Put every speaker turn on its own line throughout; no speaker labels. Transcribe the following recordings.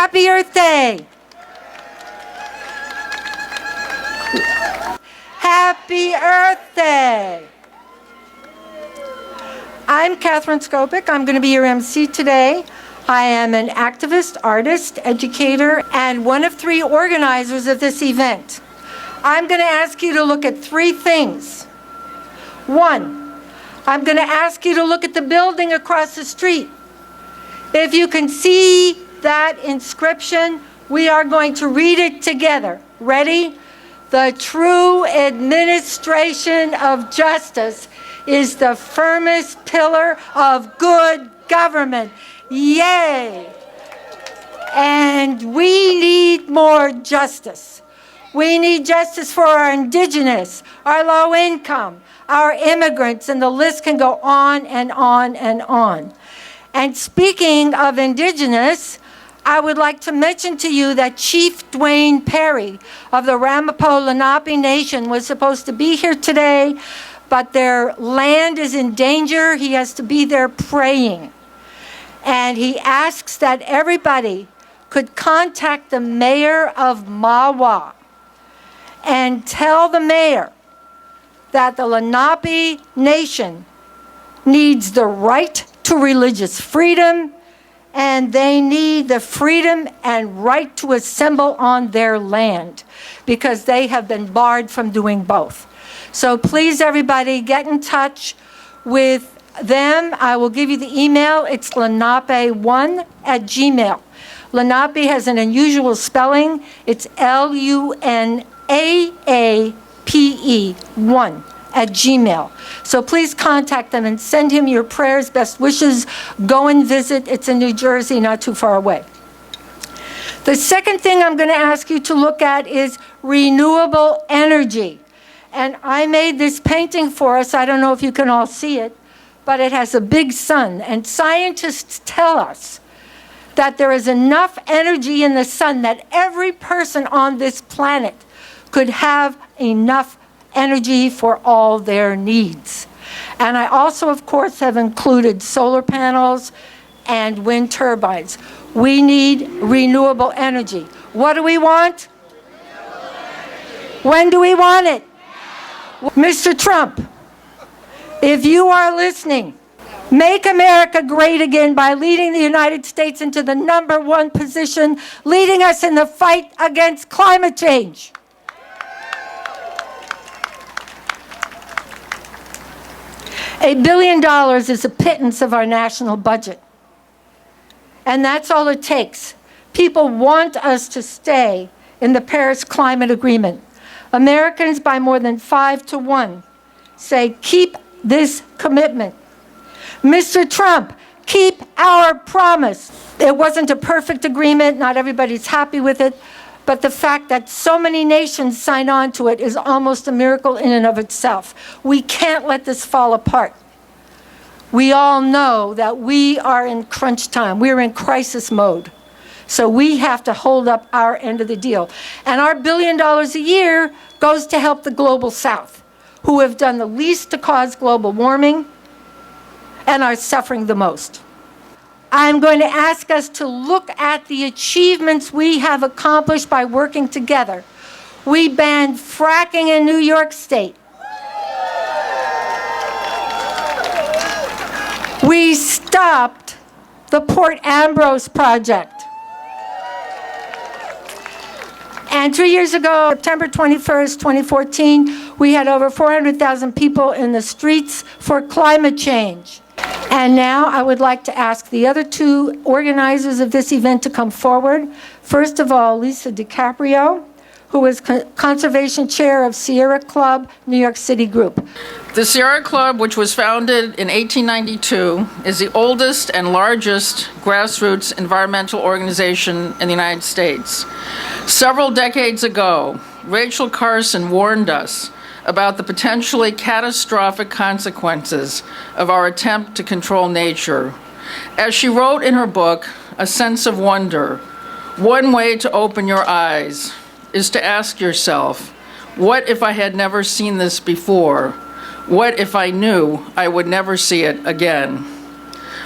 Happy Earth Day. Happy Earth Day. I'm Catherine Skopik. I'm going to be your MC today. I am an activist, artist, educator, and one of 3 organizers of this event. I'm going to ask you to look at 3 things. 1, I'm going to ask you to look at the building across the street. If you can see that inscription, we are going to read it together. Ready? The true administration of justice is the firmest pillar of good government. Yay! And we need more justice. We need justice for our indigenous, our low income, our immigrants, and the list can go on and on and on. And speaking of indigenous, I would like to mention to you that Chief Dwayne Perry of the Ramapo Lenape Nation was supposed to be here today, but their land is in danger. He has to be there praying. And he asks that everybody could contact the mayor of Mahwah and tell the mayor that the Lenape Nation needs the right to religious freedom, and they need the freedom and right to assemble on their land because they have been barred from doing both. So please, everybody, get in touch with them. I will give you the email. It's lenape1@gmail. Lenape has an unusual spelling. It's LUNAAPE1@gmail. So please contact them and send him your prayers, best wishes. Go and visit. It's in New Jersey, not too far away. The second thing I'm going to ask you to look at is renewable energy. And I made this painting for us. I don't know if you can all see it, but it has a big sun. And scientists tell us that there is enough energy in the sun that every person on this planet could have enough energy for all their needs. And I also, of course, have included solar panels and wind turbines. We need renewable energy. What do we want? When do we want it? Mr. Trump, if you are listening, make America great again by leading the United States into the #1 position, leading us in the fight against climate change. $1 billion is a pittance of our national budget. And that's all it takes. People want us to stay in the Paris Climate Agreement. Americans, by more than 5-1, say, keep this commitment. Mr. Trump, keep our promise. It wasn't a perfect agreement. Not everybody's happy with it. But the fact that so many nations sign on to it is almost a miracle in and of itself. We can't let this fall apart. We all know that we are in crunch time. We're in crisis mode. So we have to hold up our end of the deal. And our $1 billion a year goes to help the global South, who have done the least to cause global warming and are suffering the most. I'm going to ask us to look at the achievements we have accomplished by working together. We banned fracking in New York State. We stopped the Port Ambrose project. And 2 years ago, September 21st, 2014, we had over 400,000 people in the streets for climate change. And now I would like to ask the other 2 organizers of this event to come forward. First of all, Lisa DiCaprio, who is Conservation Chair of Sierra Club, New York City Group.
The Sierra Club, which was founded in 1892, is the oldest and largest grassroots environmental organization in the United States. Several decades ago, Rachel Carson warned us about the potentially catastrophic consequences of our attempt to control nature. As she wrote in her book, A Sense of Wonder, one way to open your eyes is to ask yourself, what if I had never seen this before? What if I knew I would never see it again?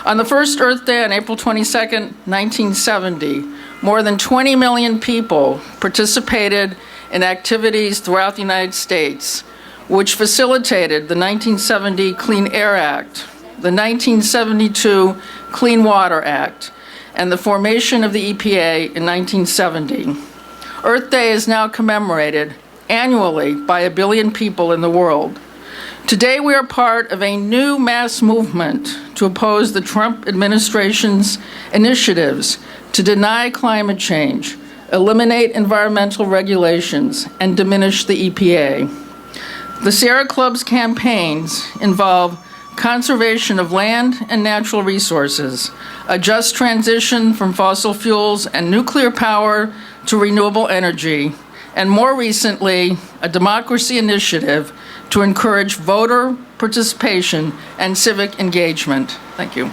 On the first Earth Day on April 22nd, 1970, more than 20 million people participated in activities throughout the United States, which facilitated the 1970 Clean Air Act, the 1972 Clean Water Act, and the formation of the EPA in 1970. Earth Day is now commemorated annually by 1 billion people in the world. Today, we are part of a new mass movement to oppose the Trump administration's initiatives to deny climate change, eliminate environmental regulations, and diminish the EPA. The Sierra Club's campaigns involve conservation of land and natural resources, a just transition from fossil fuels and nuclear power to renewable energy, and more recently, a democracy initiative to encourage voter participation and civic engagement. Thank you.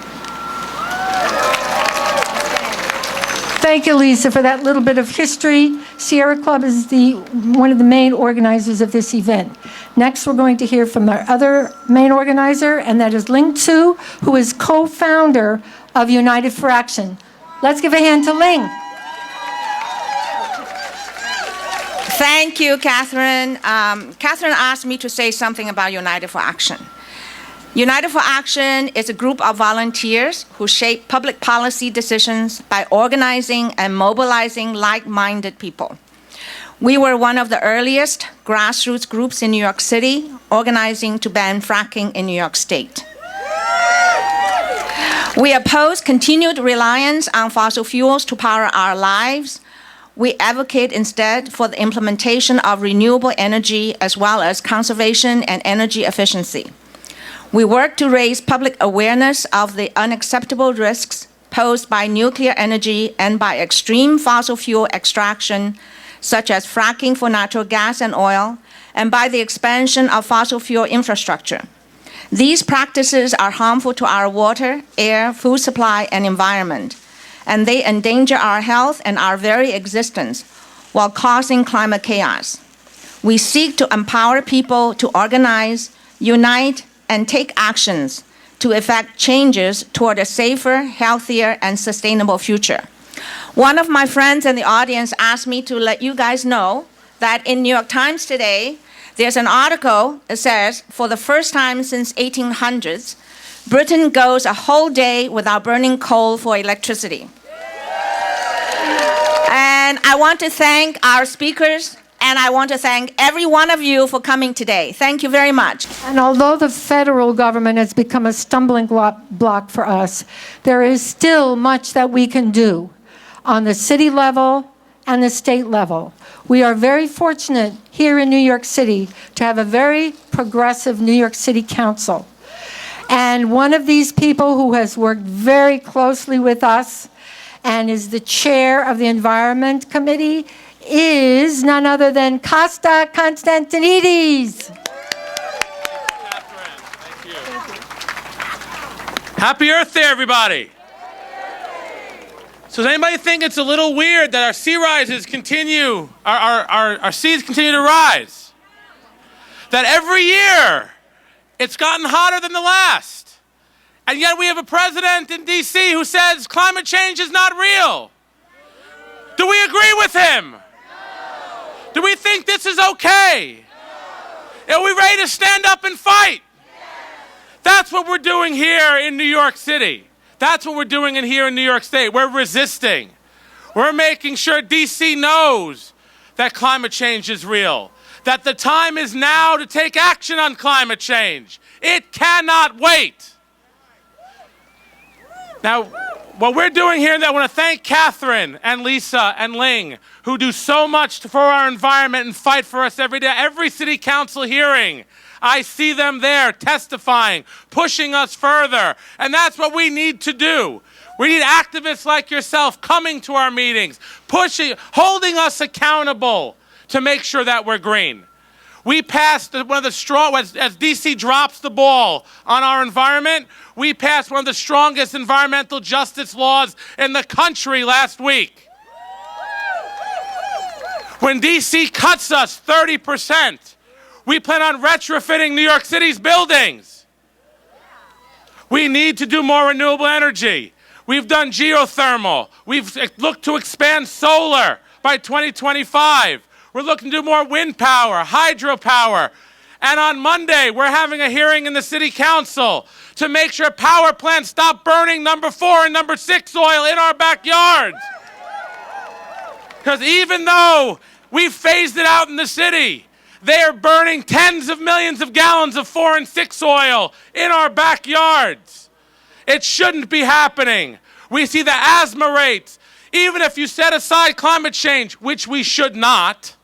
Thank you, Lisa, for that little bit of history. Sierra Club is one of the main organizers of this event. Next, we're going to hear from our other main organizer, and that is Ling Tzu, who is co-founder of United for Action. Let's give a hand to Ling.
Thank you, Catherine. Catherine asked me to say something about United for Action. United for Action is a group of volunteers who shape public policy decisions by organizing and mobilizing like-minded people. We were one of the earliest grassroots groups in New York City, organizing to ban fracking in New York State. We oppose continued reliance on fossil fuels to power our lives. We advocate instead for the implementation of renewable energy as well as conservation and energy efficiency. We work to raise public awareness of the unacceptable risks posed by nuclear energy and by extreme fossil fuel extraction, such as fracking for natural gas and oil, and by the expansion of fossil fuel infrastructure. These practices are harmful to our water, air, food supply, and environment, and they endanger our health and our very existence while causing climate chaos. We seek to empower people to organize, unite, and take actions to effect changes toward a safer, healthier, and sustainable future. One of my friends in the audience asked me to let you guys know that in New York Times today, there's an article that says, for the first time since 1800s, Britain goes a whole day without burning coal for electricity. And I want to thank our speakers, and I want to thank every one of you for coming today. Thank you very much.
And although the federal government has become a stumbling block for us, there is still much that we can do on the city level and the state level. We are very fortunate here in New York City to have a very progressive New York City Council. And one of these people who has worked very closely with us and is the chair of the Environment Committee is none other than Costa Constantinides.
Happy Earth Day, everybody. So does anybody think it's a little weird that our sea rises continue, our seas continue to rise? That every year it's gotten hotter than the last. And yet we have a president in DC who says climate change is not real. Do we agree with him? Do we think this is okay? Are we ready to stand up and fight? That's what we're doing here in New York City. That's what we're doing here in New York State. We're resisting. We're making sure DC knows that climate change is real, that the time is now to take action on climate change. It cannot wait. Now, what we're doing here, I want to thank Catherine and Lisa and Ling, who do so much for our environment and fight for us every day. Every city council hearing, I see them there testifying, pushing us further. And that's what we need to do. We need activists like yourself coming to our meetings, pushing, holding us accountable to make sure that we're green. We passed one of the strong, as DC drops the ball on our environment, we passed one of the strongest environmental justice laws in the country last week. When DC cuts us 30%, we plan on retrofitting New York City's buildings. We need to do more renewable energy. We've done geothermal. We've looked to expand solar by 2025. We're looking to do more wind power, hydropower. And on Monday, we're having a hearing in the city council to make sure power plants stop burning number 4 and number 6 oil in our backyards. Because even though we've phased it out in the city, they are burning tens of millions of gallons of 4 and 6 oil in our backyards. It shouldn't be happening. We see the asthma rates. Even if you set aside climate change, which we should not,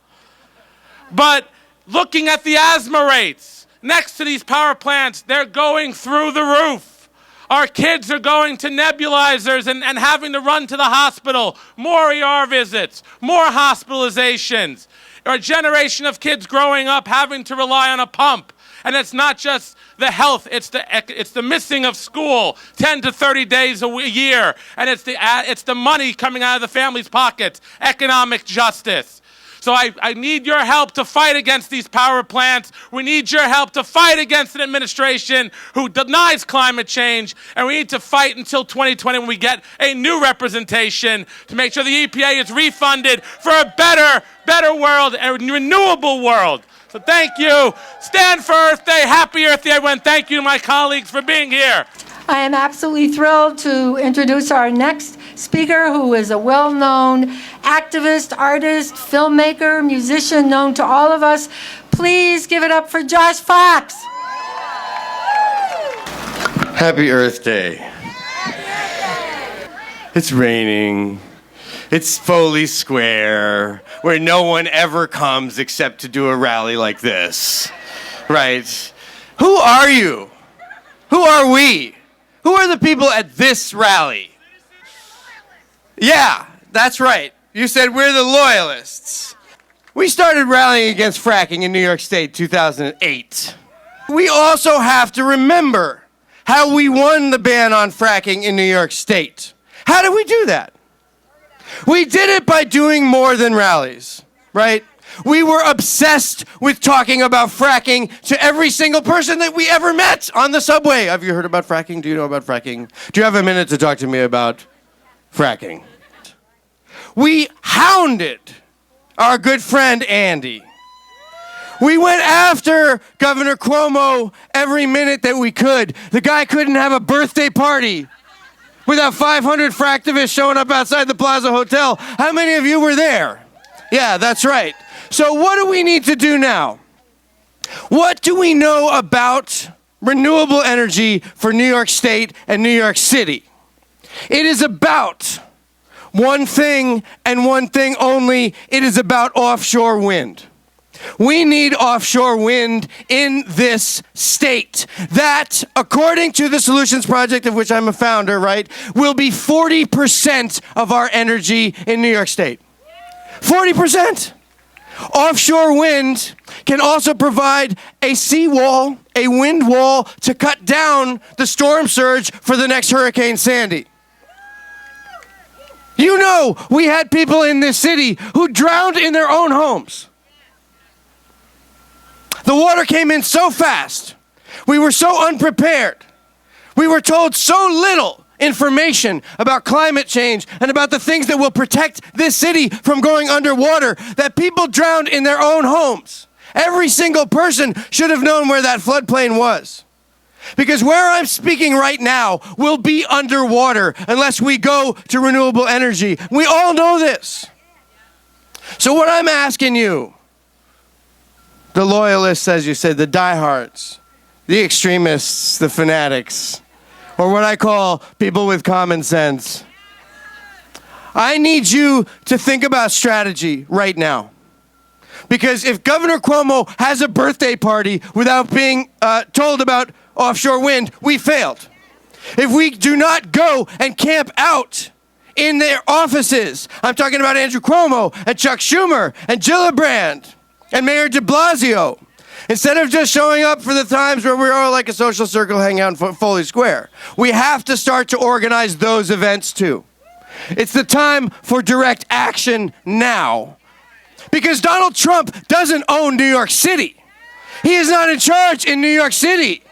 but looking at the asthma rates next to these power plants, they're going through the roof. Our kids are going to nebulizers and having to run to the hospital, more ER visits, more hospitalizations. Or a generation of kids growing up having to rely on a pump. And it's not just the health, it's the missing of school 10 to 30 days a year. And it's the money coming out of the family's pockets, economic justice. So I need your help to fight against these power plants. We need your help to fight against an administration who denies climate change. And we need to fight until 2020 when we get a new representation to make sure the EPA is refunded for a better world, a renewable world. So thank you. Stand for Earth Day. Happy Earth Day, everyone. Thank you to my colleagues for being here.
I am absolutely thrilled to introduce our next speaker, who is a well-known activist, artist, filmmaker, musician known to all of us. Please give it up for Josh Fox.
Happy Earth Day. It's raining. It's Foley Square, where no one ever comes except to do a rally like this. Right? Who are you? Who are we? Who are the people at this rally? Yeah, that's right. You said we're the loyalists. We started rallying against fracking in New York State 2008. We also have to remember how we won the ban on fracking in New York State. How did we do that? We did it by doing more than rallies, right? We were obsessed with talking about fracking to every single person that we ever met on the subway. Have you heard about fracking? Do you know about fracking? Do you have a minute to talk to me about fracking? We hounded our good friend Andy. We went after Governor Cuomo every minute that we could. The guy couldn't have a birthday party without 500 fractivists showing up outside the Plaza Hotel. How many of you were there? Yeah, that's right. So what do we need to do now? What do we know about renewable energy for New York State and New York City? It is about one thing and one thing only. It is about offshore wind. We need offshore wind in this state. That, according to the Solutions Project, of which I'm a founder, right, will be 40% of our energy in New York State. 40%. Offshore wind can also provide a seawall, a wind wall, to cut down the storm surge for the next Hurricane Sandy. You know, we had people in this city who drowned in their own homes. The water came in so fast. We were so unprepared. We were told so little information about climate change and about the things that will protect this city from going underwater that people drowned in their own homes. Every single person should have known where that floodplain was. Because where I'm speaking right now will be underwater unless we go to renewable energy. We all know this. So what I'm asking you, the loyalists, as you said, the diehards, the extremists, the fanatics, or what I call people with common sense, I need you to think about strategy right now. Because if Governor Cuomo has a birthday party without being told about offshore wind, we failed. If we do not go and camp out in their offices, I'm talking about Andrew Cuomo and Chuck Schumer and Gillibrand and Mayor de Blasio, instead of just showing up for the times where we're all like a social circle hanging out in Foley Square, we have to start to organize those events too. It's the time for direct action now. Because Donald Trump doesn't own New York City. He is not in charge in New York City.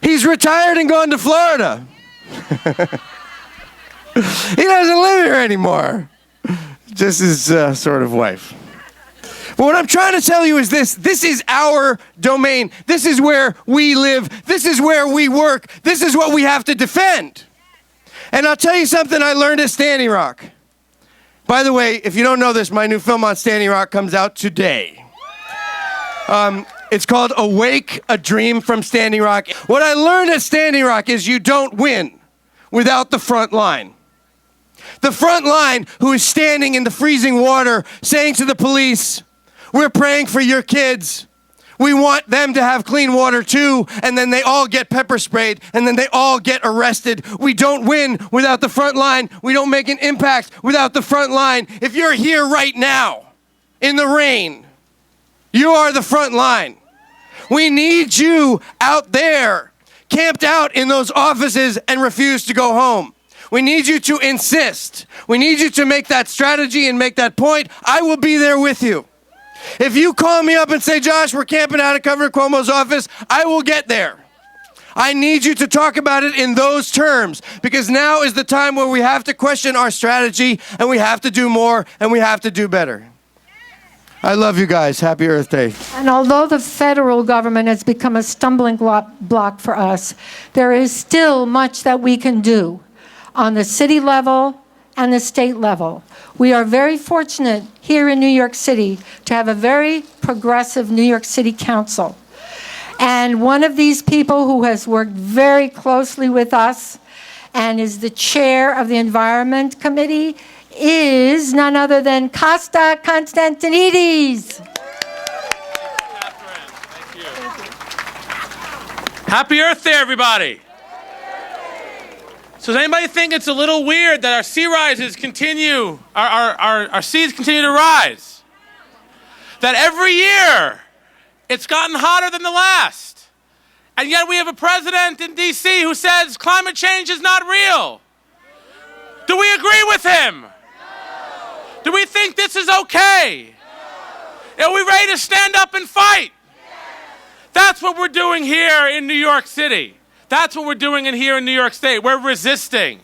He's retired and gone to Florida. He doesn't live here anymore. Just his sort of wife. But what I'm trying to tell you is this. This is our domain. This is where we live. This is where we work. This is what we have to defend. And I'll tell you something I learned at Standing Rock. By the way, if you don't know this, my new film on Standing Rock comes out today. It's called Awake, A Dream from Standing Rock. What I learned at Standing Rock is you don't win without the front line. The front line who is standing in the freezing water saying to the police, we're praying for your kids. We want them to have clean water too, and then they all get pepper sprayed, and then they all get arrested. We don't win without the front line. We don't make an impact without the front line. If you're here right now, in the rain, you are the front line. We need you out there, camped out in those offices and refuse to go home. We need you to insist. We need you to make that strategy and make that point. I will be there with you. If you call me up and say, Josh, we're camping out at Governor Cuomo's office, I will get there. I need you to talk about it in those terms, because now is the time where we have to question our strategy, and we have to do more, and we have to do better. I love you guys. Happy Earth Day.
And although the federal government has become a stumbling block for us, there is still much that we can do on the city level and the state level. We are very fortunate here in New York City to have a very progressive New York City Council. And one of these people who has worked very closely with us and is the chair of the Environment Committee is none other than Costa Constantinides.
Thank you. Happy Earth Day, everybody. So does anybody think it's a little weird that our sea rises continue, our seas continue to rise? That every year it's gotten hotter than the last. And yet we have a president in D.C. who says climate change is not real. Do we agree with him? Do we think this is okay? Are we ready to stand up and fight? That's what we're doing here in New York City. That's what we're doing here in New York State. We're resisting.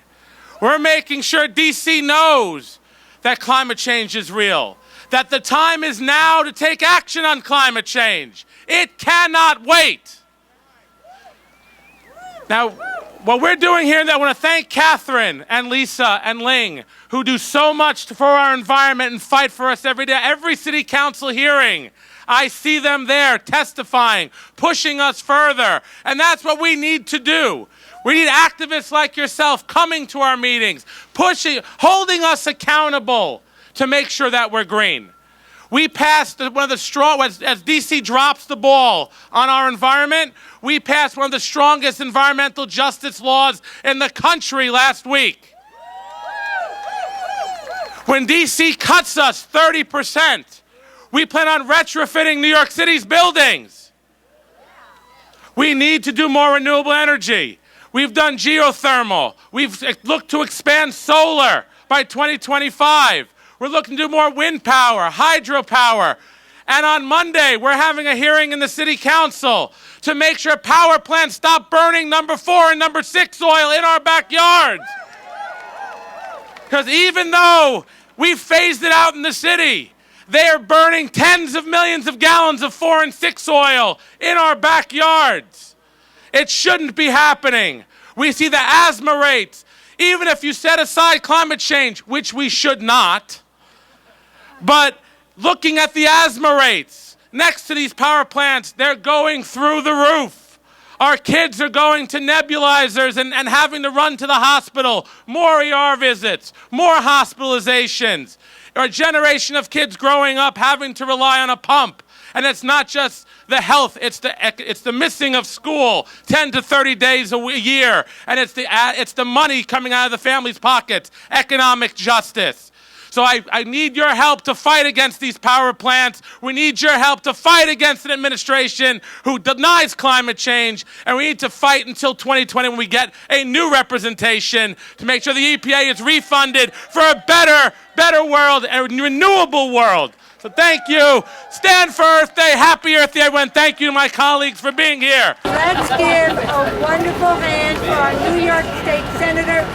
We're making sure D.C. knows that climate change is real, that the time is now to take action on climate change. It cannot wait. Now, what we're doing here, I want to thank Catherine and Lisa and Ling, who do so much for our environment and fight for us every day. Every city council hearing, I see them there testifying, pushing us further. And that's what we need to do. We need activists like yourself coming to our meetings, pushing, holding us accountable to make sure that we're green. We passed one of the strong, as DC drops the ball on our environment, we passed one of the strongest environmental justice laws in the country last week. When DC cuts us 30%, we plan on retrofitting New York City's buildings. We need to do more renewable energy. We've done geothermal. We've looked to expand solar by 2025. We're looking to do more wind power, hydropower. And on Monday, we're having a hearing in the city council to make sure power plants stop burning number 4 and number 6 oil in our backyards. Because even though we've phased it out in the city, they are burning tens of millions of gallons of 4 and 6 oil in our backyards. It shouldn't be happening. We see the asthma rates. Even if you set aside climate change, which we should not, but looking at the asthma rates next to these power plants, they're going through the roof. Our kids are going to nebulizers and having to run to the hospital. More ER visits, more hospitalizations. A generation of kids growing up having to rely on a pump. And it's not just the health, it's the missing of school 10 to 30 days a year. And it's the money coming out of the family's pockets, economic justice. So I need your help to fight against these power plants. We need your help to fight against an administration who denies climate change. And we need to fight until 2020 when we get a new representation to make sure the EPA is refunded for a better world, a renewable world. So thank you. Stand for Earth Day. Happy Earth Day, everyone. Thank you to my colleagues for being here.
Let's give a wonderful hand for our New York State Senator,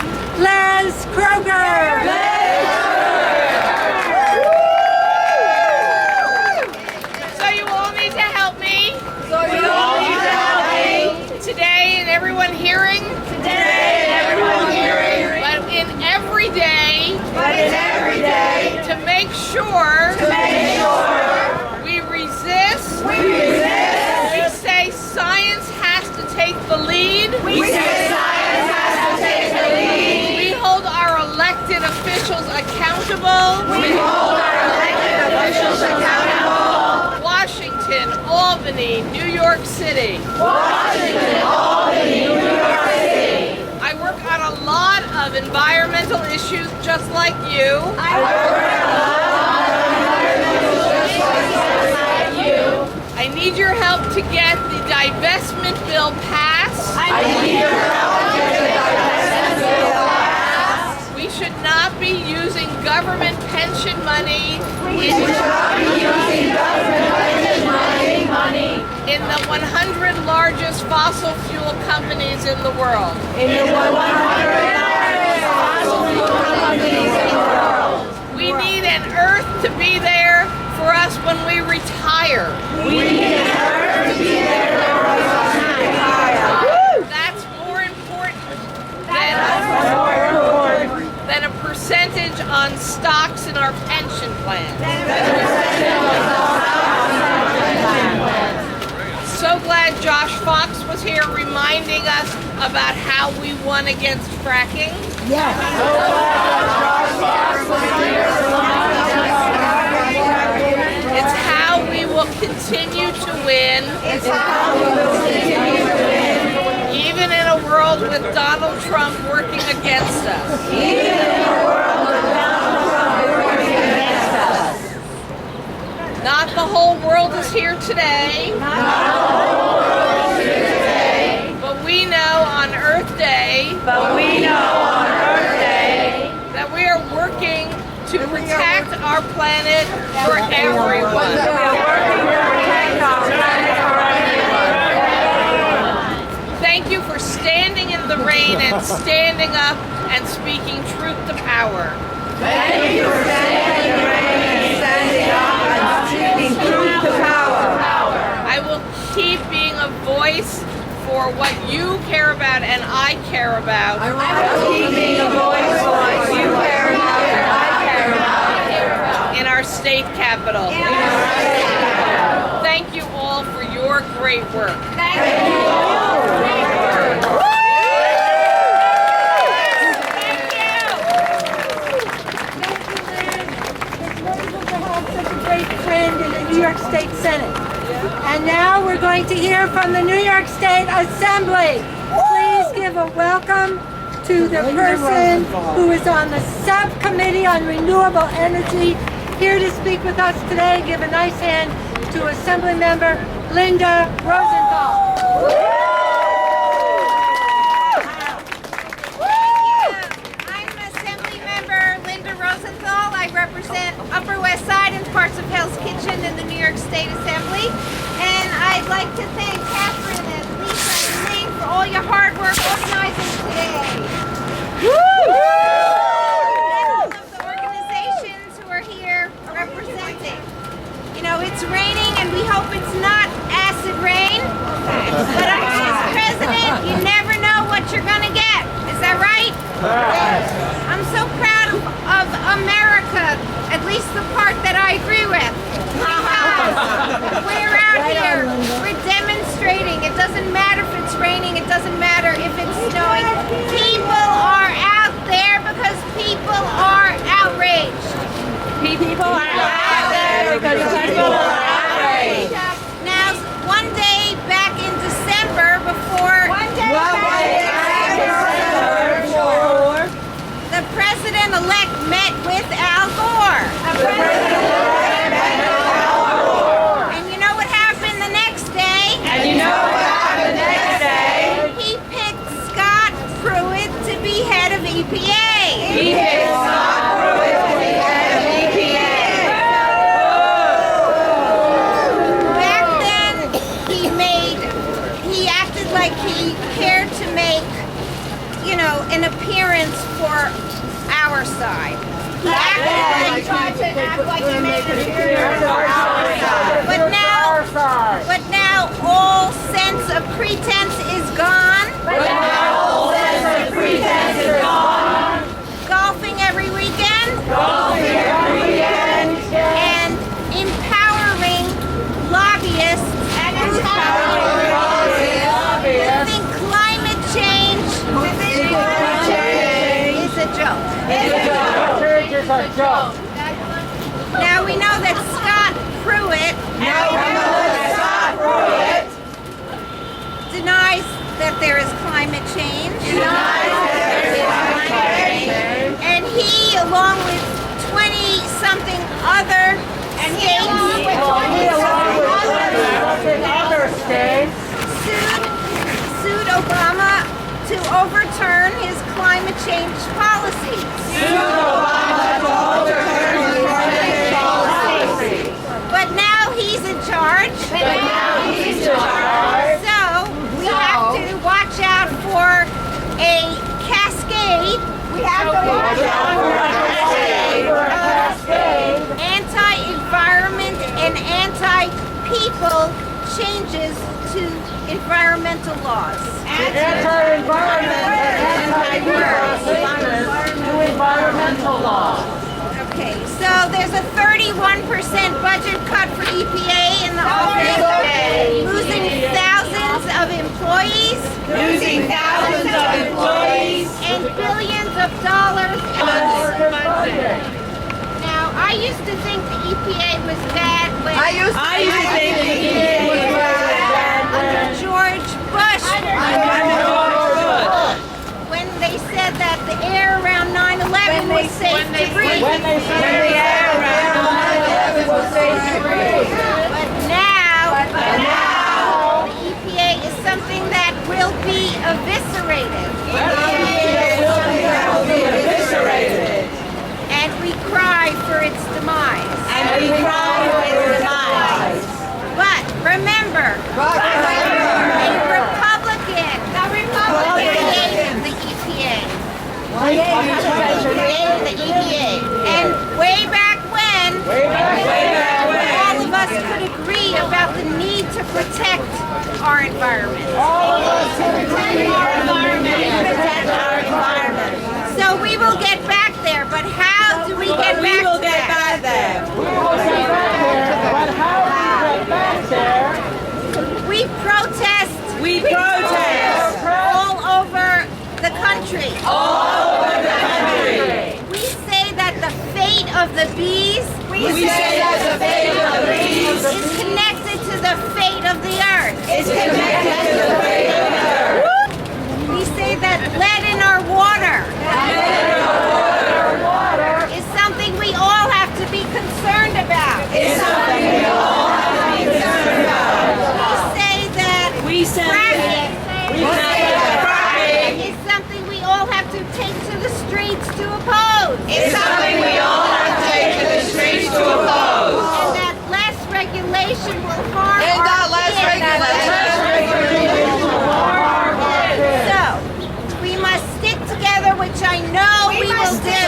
Les Kroger.
So you all need to help me. Today and everyone hearing. But in every day. To make sure. We resist. We say science has to take the lead. We hold our elected officials accountable. Washington, Albany, New York City. I work on a lot of environmental issues just like you. I need your help to get the divestment bill passed. We should not be using government pension money in the 100 largest fossil fuel companies in the world. We need an Earth to be there for us when we retire. That's more important than a percentage on stocks in our pension plan. So glad Josh Fox was here reminding us about how we won against fracking. It's how we will continue to win. Even in a world with Donald Trump working against us. Not the whole world is here today. But we know on Earth Day that we are working to protect our planet for everyone. Thank you for standing in the rain and standing up and speaking truth to power. I will keep being a voice for what you care about and I care about. In our state capital. Thank you all for your great work.
Friend in the New York State Senate. And now we're going to hear from the New York State Assembly. Please give a welcome to the person who is on the Subcommittee on Renewable Energy, here to speak with us today. Give a nice hand to Assembly Member Linda Rosenthal.
I represent Upper West Side and parts of Hell's Kitchen in the New York State Assembly. And I'd like to thank Catherine and Lisa and Zane for all your hard work organizing today. And all of the organizations who are here representing. You know, it's raining and we hope it's not acid rain. But as president, you never know what you're going to get. Is that right? I'm so proud of America, at least the part that I agree with. Because we're out here, we're demonstrating. It doesn't matter if it's raining, it doesn't matter if it's snowing. People are out there because people are outraged. People are out there because people are outraged. Now, one day back in December before... The president-elect met with Al Gore. And you know what happened the next day? He picked Scott Pruitt to be head of EPA. But now all sense of pretense is gone. Golfing every weekend. And empowering lobbyists who think climate change is a joke. Now we know that Scott Pruitt denies that there is climate change. And he, along with 20-something other states, sued Obama to overturn his climate change policies. But now he's in charge. So we have to watch out for a cascade. Anti-environment and anti-people changes to environmental laws. Okay, so there's a 31% budget cut for EPA in the office, losing thousands of employees, and billions of dollars. Now, I used to think the EPA was bad when under George Bush, when they said that the air around 9/11 was safe to breathe. But now, the EPA is something that will be eviscerated. And we cry for its demise. But remember, a Republican created the EPA. And way back when, all of us could agree about the need to protect our environment. So we will get back there, but how do we get back there? We protest. All over the country. We say that the fate of the bees is connected to the fate of the earth. We say that lead in our water is something we all have to be concerned about. We say that fracking is something we all have to take to the streets to oppose. And that less regulation will harm our kids. So, we must stick together, which I know we will do.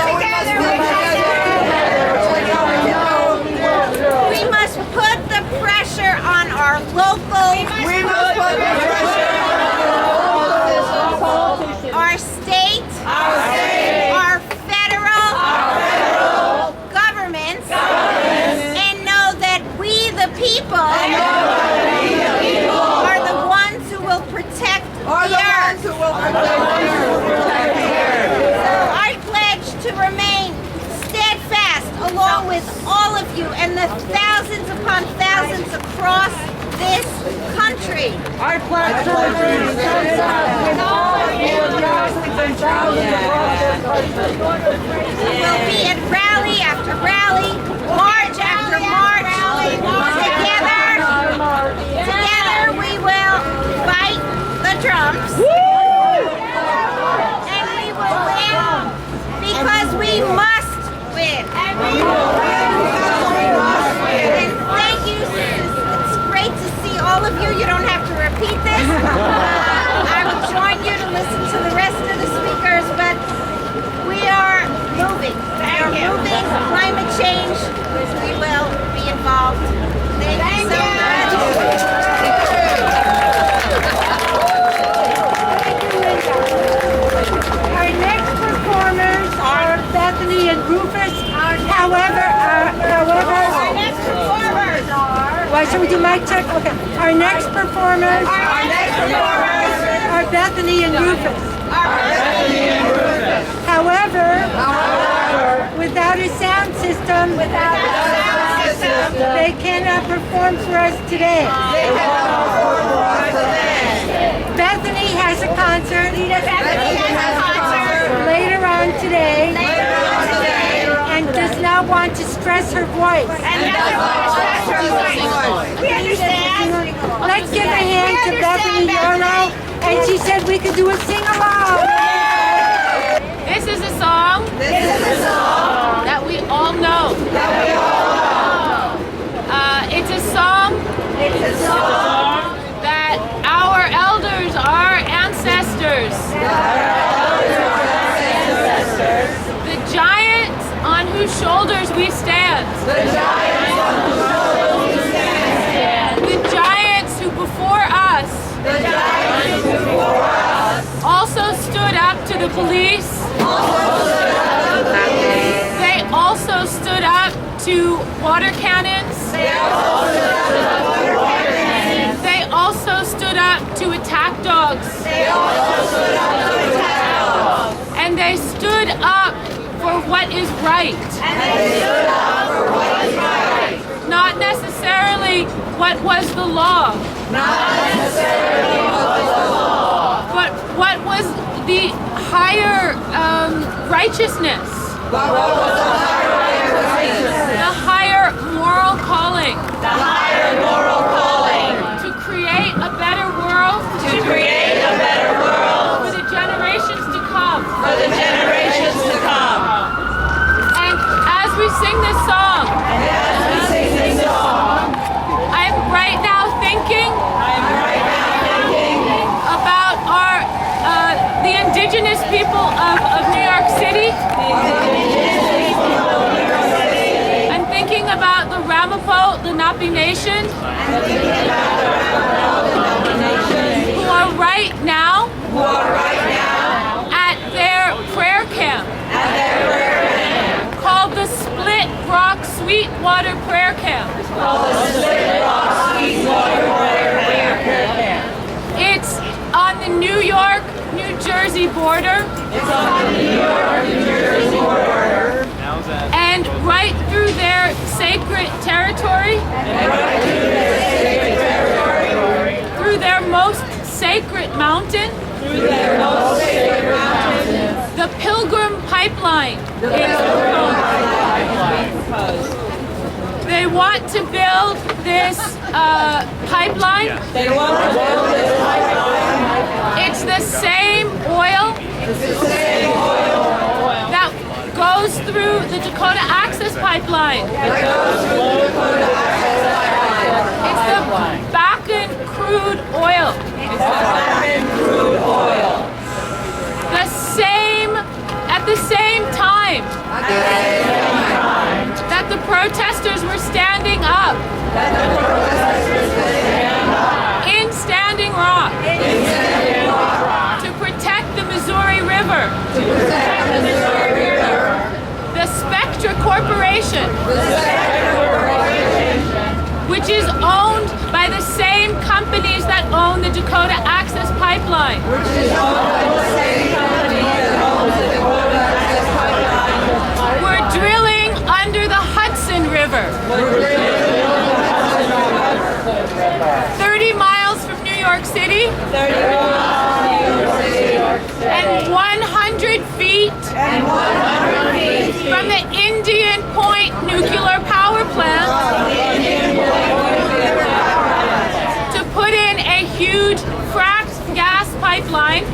We must put the pressure on our local, our state, our federal governments, and know that we, the people, are the ones who will protect the earth. So I pledge to remain steadfast along with all of you and the thousands upon thousands across this country.
I pledge to remain steadfast with all of you, thousands and thousands across this country.
We will be at rally after rally, march after march. Together we will fight the Trumps. And we will win because we must win. And thank you. It's great to see all of you. You don't have to repeat this. I will join you to listen to the rest of the speakers, but we are moving. We are moving. Climate
However,
Next performers are.
why should we do mic check? Okay. Our next performers are Bethany and Rufus. However, without a sound system, they cannot perform for us today. Bethany has a concert later on today and does not want to stress her voice.
We understand.
Let's give a hand to Bethany Yarrow, and she said we could do a sing-along.
This is a song that we all know. It's a song that our elders, our ancestors, the giants on whose shoulders we stand, the giants who before us also stood up to the police. They also stood up to water cannons. They also stood up to attack dogs. And they stood up for what is right. Not necessarily what was the law. But what was the higher righteousness. The higher moral calling. To create a better world. For the generations to come. And as we sing this song, I'm right now thinking about the indigenous people of New York City. I'm thinking about the Ramapo Lenape Nation, who are right now at their prayer camp, called the Split Rock Sweetwater Prayer Camp. It's on the New York-New Jersey border. And right through their sacred territory. Through their most sacred mountain. The Pilgrim Pipeline is proposed. They want to build this pipeline. It's the same oil that goes through the Dakota Access Pipeline. It's the Bakken crude oil. At the same time that the protesters were standing up in Standing Rock to protect the Missouri River. The Spectra Corporation, which is owned by the same companies that own the Dakota Access Pipeline. We're drilling under the Hudson River. 30 miles from New York City. And 100 feet from the Indian Point nuclear power plant to put in a huge fracked gas pipeline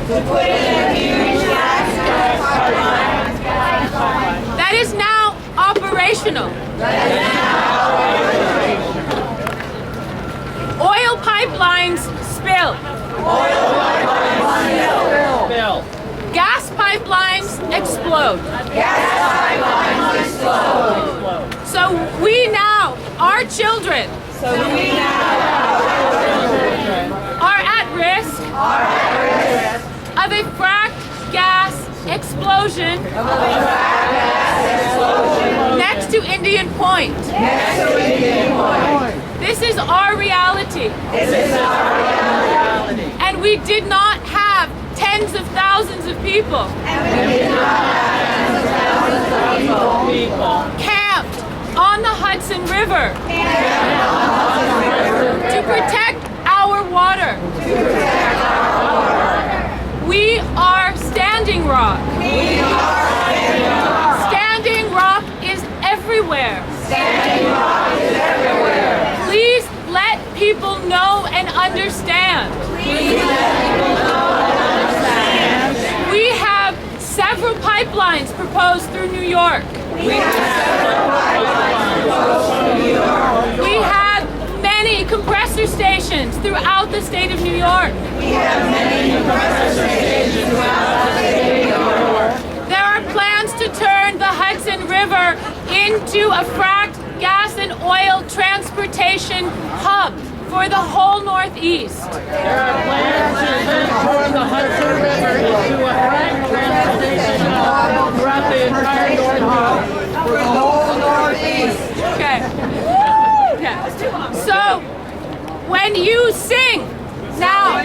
that is now operational. Oil pipelines spill. Gas pipelines explode. So we now, our children, are at risk of a fracked gas explosion next to Indian Point. This is our reality. And we did not have tens of thousands of people camped on the Hudson River to protect our water. We are Standing Rock. Standing Rock is everywhere. Please let people know and understand. We have several pipelines proposed through New York. We have many compressor stations throughout the state of New York. There are plans to turn the Hudson River into a fracked gas and oil transportation hub for the whole Northeast.
There are plans to turn the Hudson River into a fracked transportation hub throughout the entire Northeast.
For the whole Northeast.
Okay. So, when you sing now,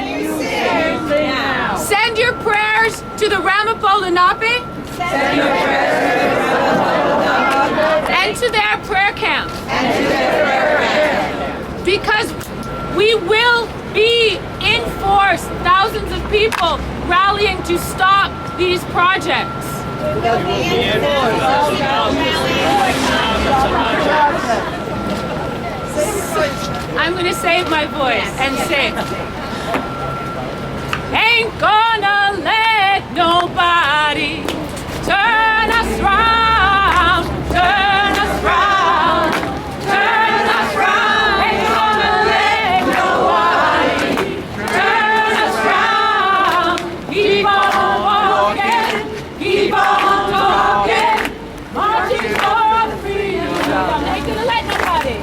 send your prayers to the Ramapo Lenape and to their prayer camp. Because we will be in force, thousands of people rallying to stop these projects. I'm going to save my voice and sing. Ain't gonna let nobody turn us round, turn us round, turn us round. Ain't gonna let nobody turn us round. Keep on walking, keep on talking, marching for freedom. Ain't gonna let nobody.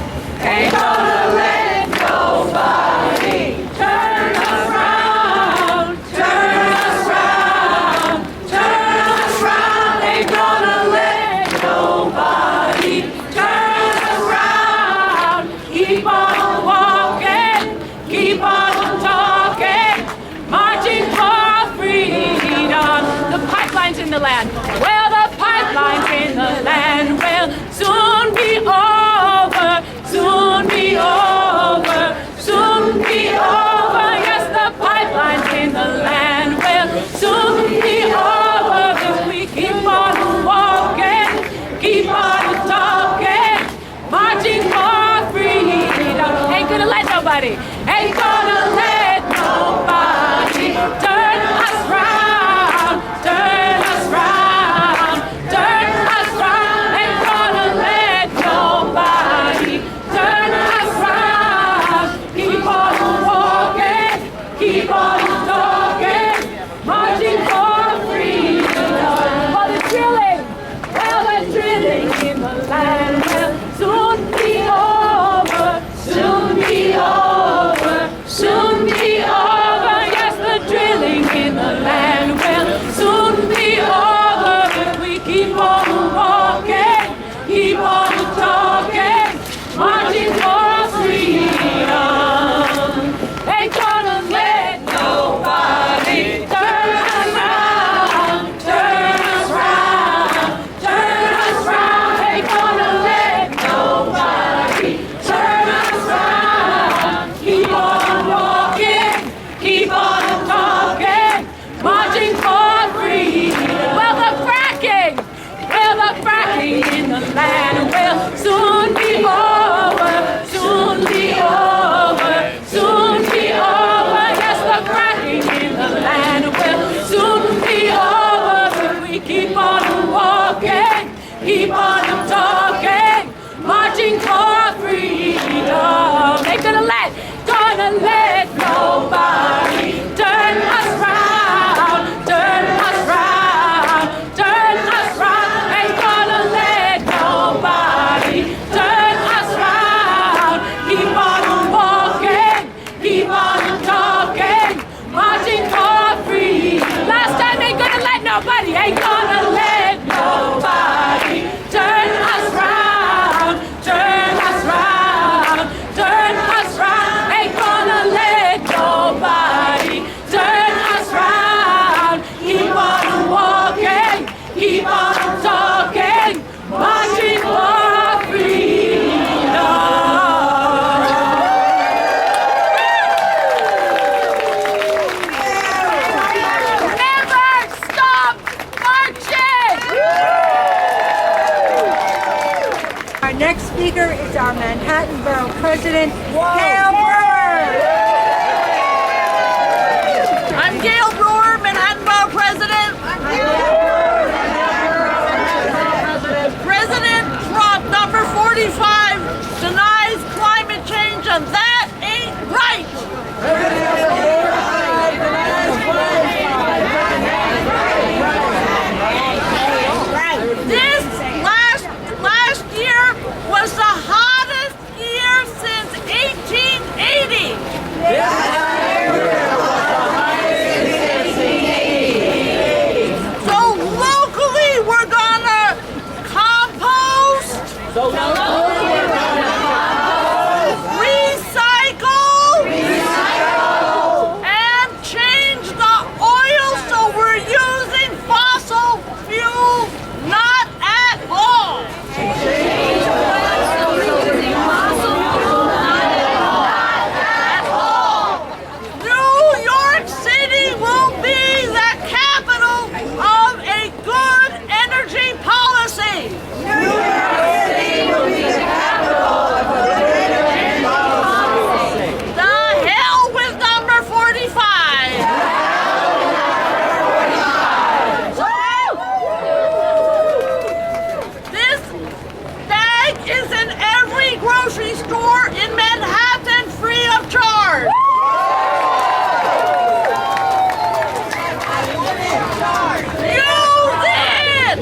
Ain't gonna let nobody turn us round, turn us round, turn us round. Ain't gonna let nobody turn us round. Keep on walking, keep on talking, marching for freedom. The pipelines in the land, well, the pipelines in the land will soon be over, soon be over, soon be over. Yes, the pipelines in the land will soon be over if we keep on walking, keep on talking, marching for freedom. Ain't gonna let nobody, ain't gonna let nobody turn us round, turn us round, turn us round. Ain't gonna let nobody turn us round. Keep on walking, keep on talking, marching for freedom. Well, the drilling in the land will soon be over, soon be over, soon be over. Yes, the drilling in the land will soon be over if we keep on walking, keep on talking, marching for freedom. Ain't gonna let nobody turn us round, turn us round, turn us round. Ain't gonna let nobody turn us round. Keep on walking, keep on talking, marching for freedom. Well, the fracking in the land will soon be over, soon be over, soon be over. Yes, the fracking in the land will soon be over if we keep on walking, keep on talking, marching for freedom. Ain't gonna let nobody turn us round, turn us round, turn us round. Ain't gonna let nobody turn us round. Keep on walking, keep on talking, marching for freedom. Last time ain't gonna let nobody, ain't
speaker is our Manhattan Borough President, Gail Brewer.
I'm Gail Brewer, Manhattan Borough President. President Trump, number 45, denies climate change, and that ain't right. This last year was the hottest year since 1880. So locally, we're gonna compost, recycle, and change the oil so we're using fossil fuel not at all. New York City will be the capital of a good energy policy. The hell with number 45. This bag is in every grocery store in Manhattan free of charge. Use it!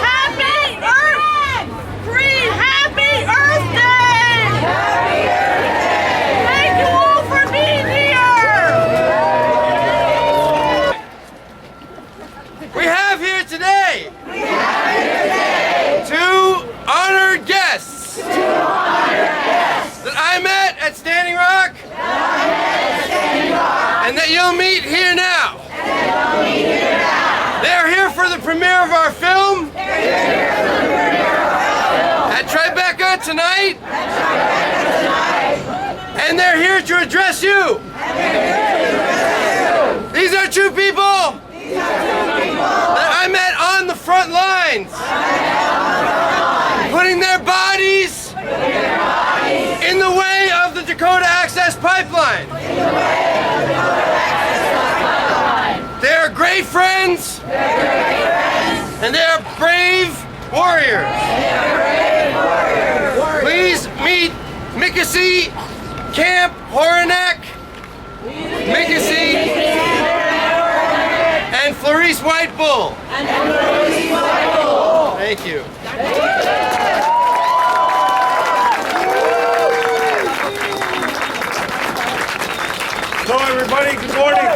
Happy Earth! Happy Earth Day! Thank you all for being here!
We have here today two honored guests that I met at Standing Rock and that you'll meet here now. They're here for the premiere of our film at Tribeca tonight, and they're here to address you. These are two people that I met on the front lines, putting their bodies in the way of the Dakota Access Pipeline. They are great friends, and they are brave warriors. Please meet Mikasi Camp Horonek, Mikasi, and Clarice White Bull. Thank you.
Hello everybody, good morning.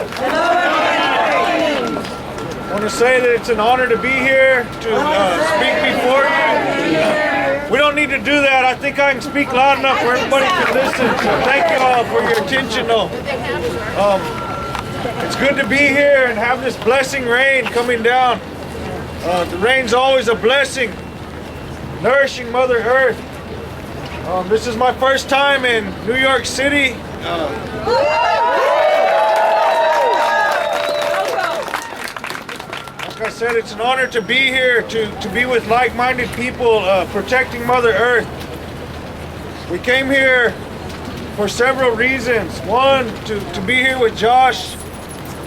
I want to say that it's an honor to be here to speak before you. We don't need to do that. I think I can speak loud enough where everybody can listen. So thank you all for your attention though. It's good to be here and have this blessing rain coming down. The rain's always a blessing, nourishing Mother Earth. This is my first time in New York City. Like I said, it's an honor to be here, to be with like-minded people protecting Mother Earth. We came here for several reasons. One, to be here with Josh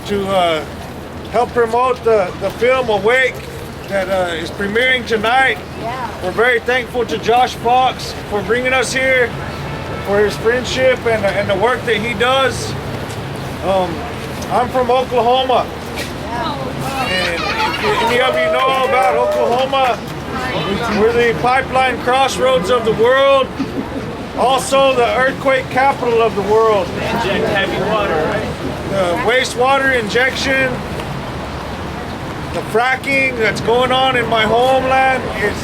to help promote the film Awake that is premiering tonight. We're very thankful to Josh Fox for bringing us here, for his friendship and the work that he does. I'm from Oklahoma, and if any of you know about Oklahoma, we're the pipeline crossroads of the world, also the earthquake capital of the world. Inject heavy water, right? The wastewater injection, the fracking that's going on in my homeland is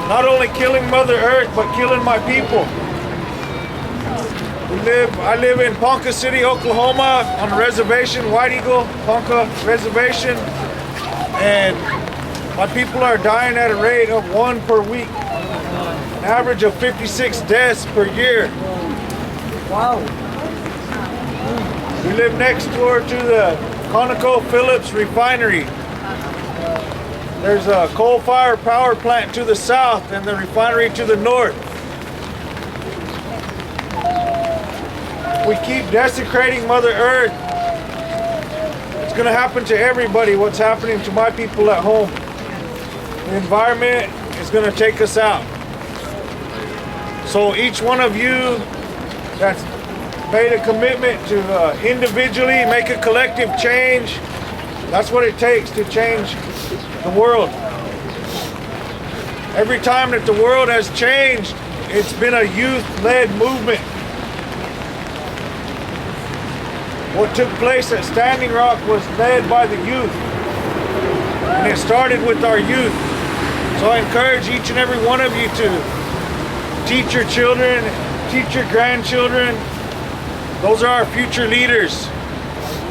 not only killing Mother Earth, but killing my people. I live in Ponca City, Oklahoma, on a reservation, White Eagle, Ponca Reservation, and my people are dying at a rate of 1 per week, an average of 56 deaths per year. Wow. We live next door to the ConocoPhillips refinery. There's a coal-fired power plant to the south and the refinery to the north. We keep desecrating Mother Earth. It's going to happen to everybody what's happening to my people at home. The environment is going to take us out. So each one of you that's made a commitment to individually make a collective change, that's what it takes to change the world. Every time that the world has changed, it's been a youth-led movement. What took place at Standing Rock was led by the youth. And it started with our youth. So I encourage each and every one of you to teach your children, teach your grandchildren. Those are our future leaders.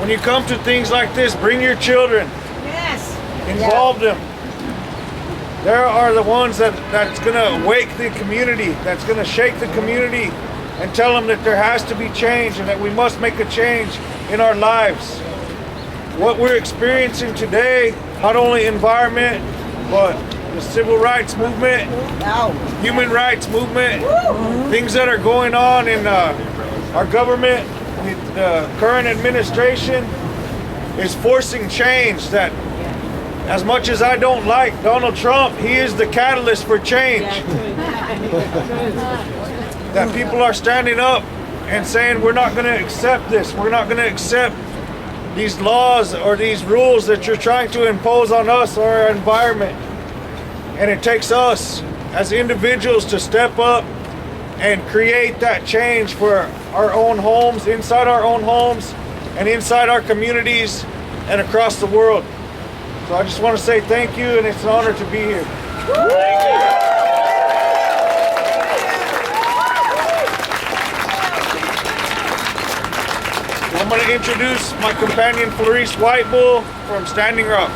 When you come to things like this, bring your children.
Yes.
Involve them. They are the ones that's going to wake the community, that's going to shake the community and tell them that there has to be change and that we must make a change in our lives. What we're experiencing today, not only environment, but the civil rights movement, human rights movement, things that are going on in our government with the current administration is forcing change. That as much as I don't like Donald Trump, he is the catalyst for change. That people are standing up and saying we're not going to accept this. We're not going to accept these laws or these rules that you're trying to impose on us or our environment. And it takes us as individuals to step up and create that change for our own homes, inside our own homes, and inside our communities and across the world. So I just want to say thank you, and it's an honor to be here. I'm going to introduce my companion, Florice Whitebull from Standing Rock.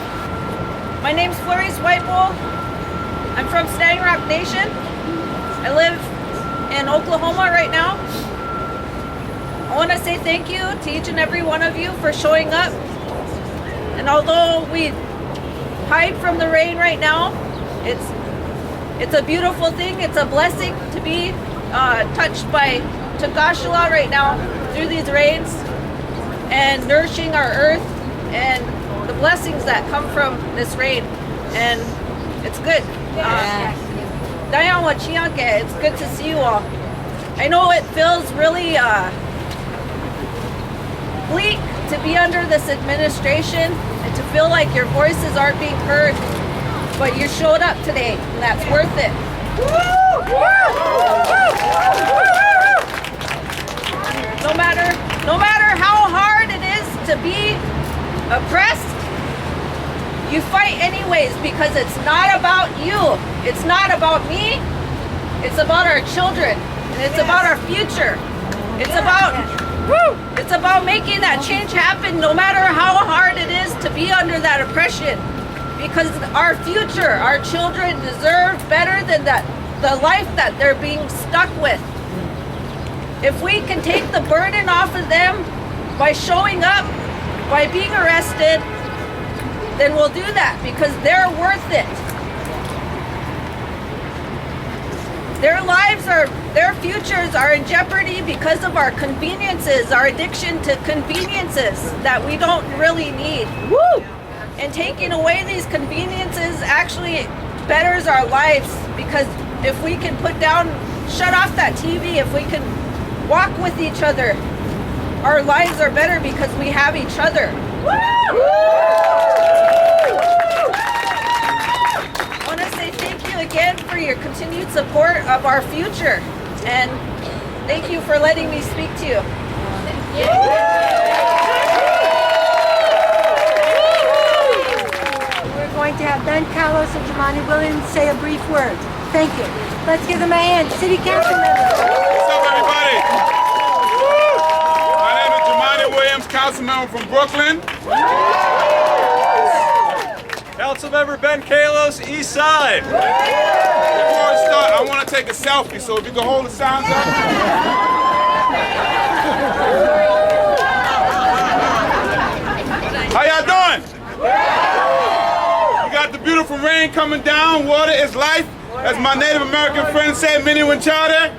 My name's Florice Whitebull. I'm from Standing Rock Nation. I live in Oklahoma right now. I want to say thank you to each and every one of you for showing up. And although we hide from the rain right now, it's a beautiful thing. It's a blessing to be touched by Takashila right now through these rains and nourishing our earth and the blessings that come from this rain. And it's good. Dayan Wachianke, it's good to see you all. I know it feels really bleak to be under this administration and to feel like your voices aren't being heard, but you showed up today, and that's worth it. No matter how hard it is to be oppressed, you fight anyways, because it's not about you. It's not about me. It's about our children, and it's about our future. It's about making that change happen, no matter how hard it is to be under that oppression. Because our future, our children deserve better than the life that they're being stuck with. If we can take the burden off of them by showing up, by being arrested, then we'll do that, because they're worth it. Their futures are in jeopardy because of our conveniences, our addiction to conveniences that we don't really need. And taking away these conveniences actually betters our lives, because if we can shut off that TV, if we can walk with each other, our lives are better because we have each other. I want to say thank you again for your continued support of our future, and thank you for letting me speak to you.
We're going to have Ben Carlos and Jamani Williams say a brief word. Thank you. Let's give them a hand. City Council members.
What's up, everybody? My name is Jamani Williams, councilmember from Brooklyn.
Councilmember Ben Kalos, East Side.
Before I start, I want to take a selfie, so if you can hold the sounds up. How y'all doing? We got the beautiful from rain coming down. Water is life, as my Native American friend said, Minnie Winchada.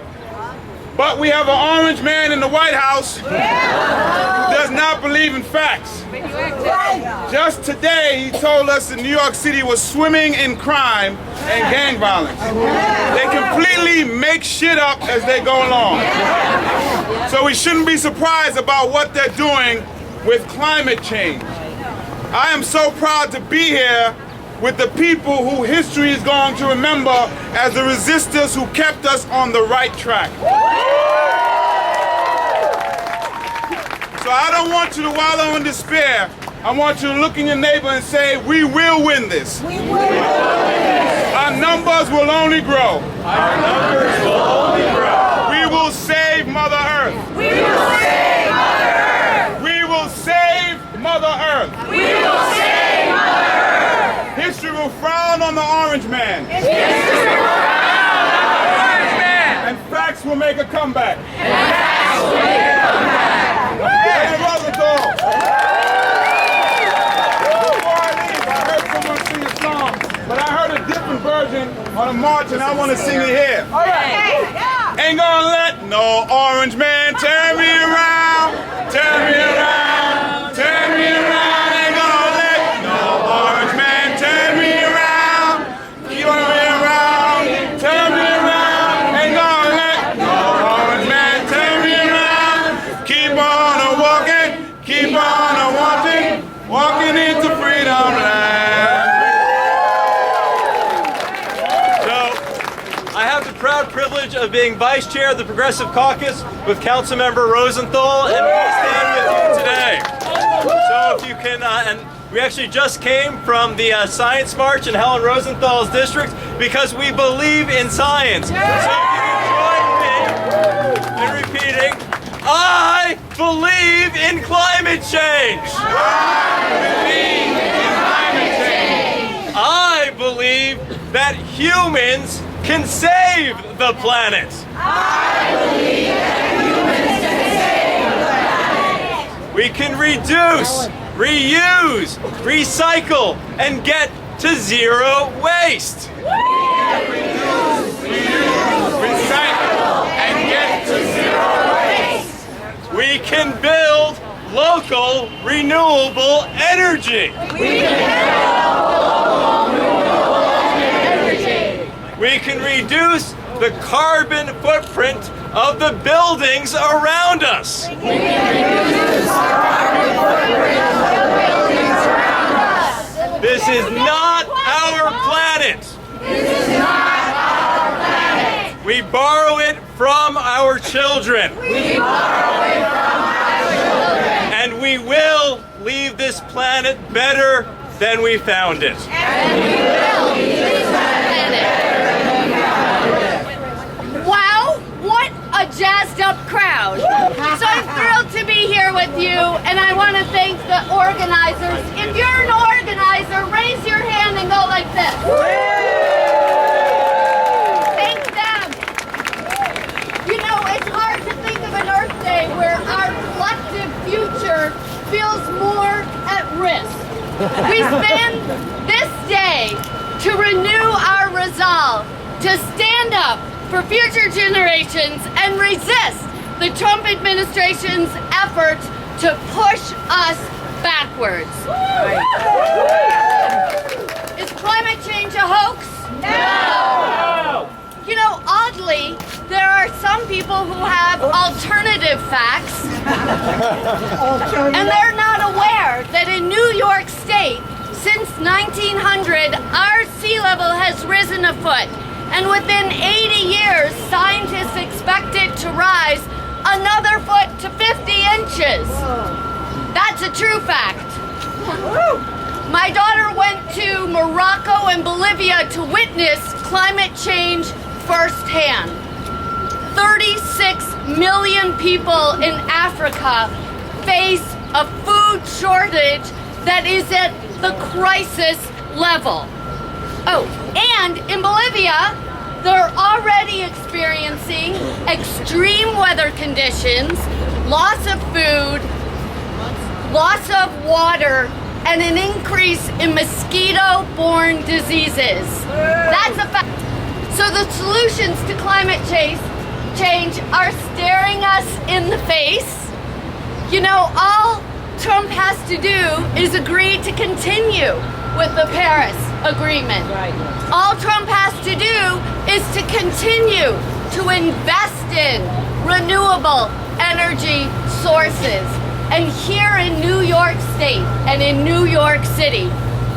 But we have an orange man in the White House who does not believe in facts. Just today, he told us that New York City was swimming in crime and gang violence. They completely make shit up as they go along. So we shouldn't be surprised about what they're doing with climate change. I am so proud to be here with the people who history is going to remember as the resistors who kept us on the right track. So I don't want you to wallow in despair. I want you to look in your neighbor and say, we will win this. We will win this. Our numbers will only grow. Our numbers will only grow. We will save Mother Earth. We will save Mother Earth. We will save Mother Earth. We will save Mother Earth. History will frown on the orange man. History will frown on the orange man. And facts will make a comeback. And facts will make a comeback. Hey, Rosenthal. Before I leave, I heard someone sing a song, but I heard a different version on a march, and I want to sing it here. All right. Ain't gonna let no orange man turn me around, turn me around, turn me around. Ain't gonna let no orange man turn me around, keep on me around, turn me around. Ain't gonna let no orange man turn me around. Keep on a walking, keep on a walking, walking into freedom land.
I have the proud privilege of being Vice Chair of the Progressive Caucus with Councilmember Rosenthal, and we stand with you today. So if you can, and we actually just came from the Science March in Helen Rosenthal's district because we believe in science. So if you can join me in repeating, I believe in climate change.
I believe in climate change.
I believe that humans can save the planet.
I believe that humans can save the planet.
We can reduce, reuse, recycle, and get to zero waste.
We can reduce, reuse, recycle, and get to zero waste.
We can build local renewable energy.
We can build renewable energy.
We can reduce the carbon footprint of the buildings around us.
We can reduce the carbon footprint of the buildings around us.
This is not our planet.
This is not our planet.
We borrow it from our children.
We borrow it from our children.
And we will leave this planet better than we found it.
And we will leave this planet better than we found it.
Wow, what a jazzed up crowd. So I'm thrilled to be here with you, and I want to thank the organizers. If you're an organizer, raise your hand and go like this. Thank them. You know, it's hard to think of an Earth Day where our collective future feels more at risk. We spend this day to renew our resolve to stand up for future generations and resist the Trump administration's effort to push us backwards. Is climate change a hoax? No! You know, oddly, there are some people who have alternative facts, and they're not aware that in New York State, since 1900, our sea level has risen a foot. And within 80 years, scientists expect it to rise another foot to 50 inches. That's a true fact. My daughter went to Morocco and Bolivia to witness climate change firsthand. 36 million people in Africa face a food shortage that is at the crisis level. Oh, and in Bolivia, they're already experiencing extreme weather conditions, loss of food, loss of water,
and an increase in mosquito-borne diseases. That's a fact. So the solutions to climate change are staring us in the face. You know, all Trump has to do is agree to continue with the Paris Agreement. All Trump has to do is to continue to invest in renewable energy sources. And here in New York State and in New York City,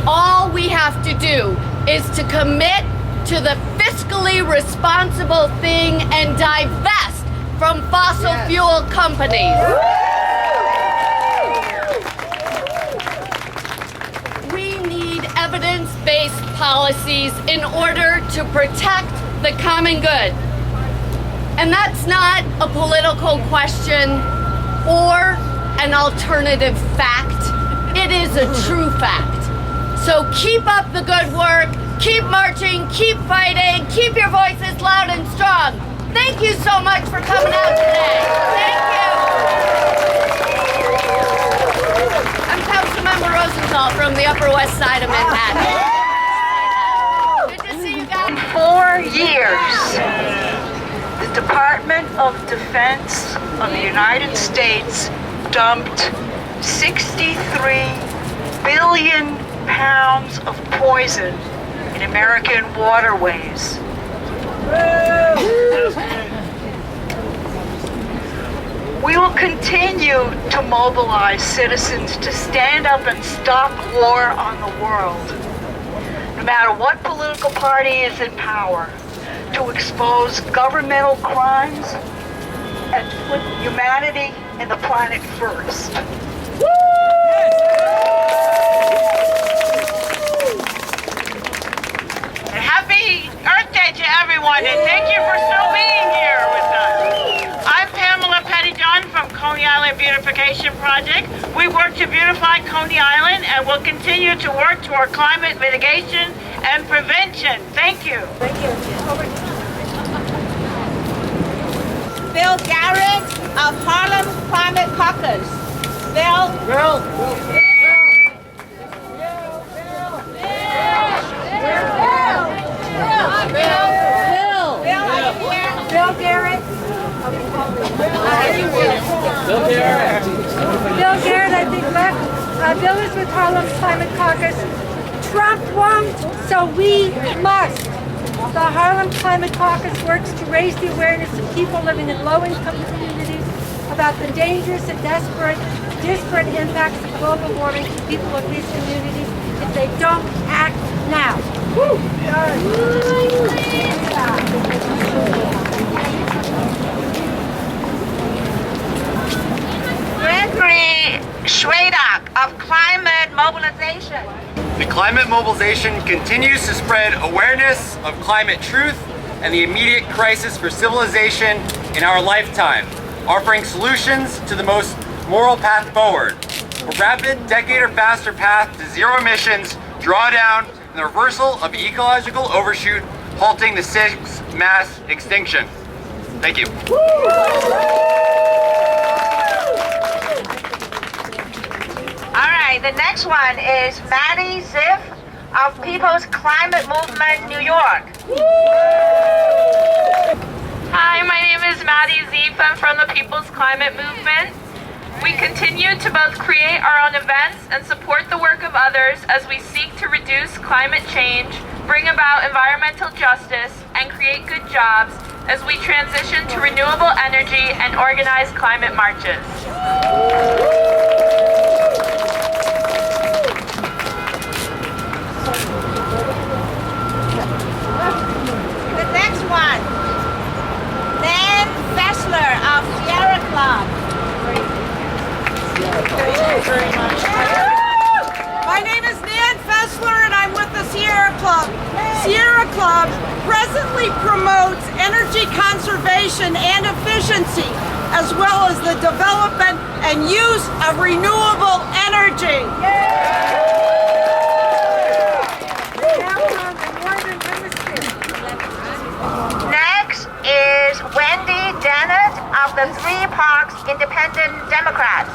all we have to do is to commit to the fiscally responsible thing and divest from fossil fuel companies. We need evidence-based policies in order to protect the common good. And that's not a political question or an alternative fact. It is a true fact. So keep up the good work, keep marching, keep fighting, keep your voices loud and strong. Thank you so much for coming out today. Thank you. I'm Councilmember Rosenthal from the Upper West Side of Manhattan. Good to see you guys.
4 years, the Department of Defense of the United States dumped 63 billion pounds of poison in American waterways. We will continue to mobilize citizens to stand up and stop war on the world, no matter what political party is in power, to expose governmental crimes and put humanity and the planet first.
And happy Earth Day to everyone, and thank you for still being here with us. I'm Pamela Pettyjohn from Coney Island Beautification Project. We work to beautify Coney Island and will continue to work toward climate mitigation and prevention. Thank you.
Thank you. Bill Garrett of Harlem Climate Caucus. Bill. Bill Garrett.
Bill Garrett, I think, left. Bill is with Harlem Climate Caucus. Trump won't, so we must. The Harlem Climate Caucus works to raise the awareness of people living in low-income communities about the dangerous and disparate impacts of global warming to people of these communities if they don't act now.
Gregory Schwadak of Climate Mobilization.
The climate mobilization continues to spread awareness of climate truth and the immediate crisis for civilization in our lifetime, offering solutions to the most moral path forward. A rapid, decade or faster path to zero emissions, drawdown, and the reversal of ecological overshoot, halting the sixth mass extinction. Thank you.
All right, the next one is Maddie Ziff of People's Climate Movement, New York.
Hi, my name is Maddie Ziff. I'm from the People's Climate Movement. We continue to both create our own events and support the work of others as we seek to reduce climate change, bring about environmental justice, and create good jobs as we transition to renewable energy and organize climate marches.
The next one, Nan Fessler of Sierra Club.
My name is Nan Fessler and I'm with the Sierra Club. Sierra Club presently promotes energy conservation and efficiency, as well as the development and use of renewable energy.
Next is Wendy Dennett of the Three Parks Independent Democrats.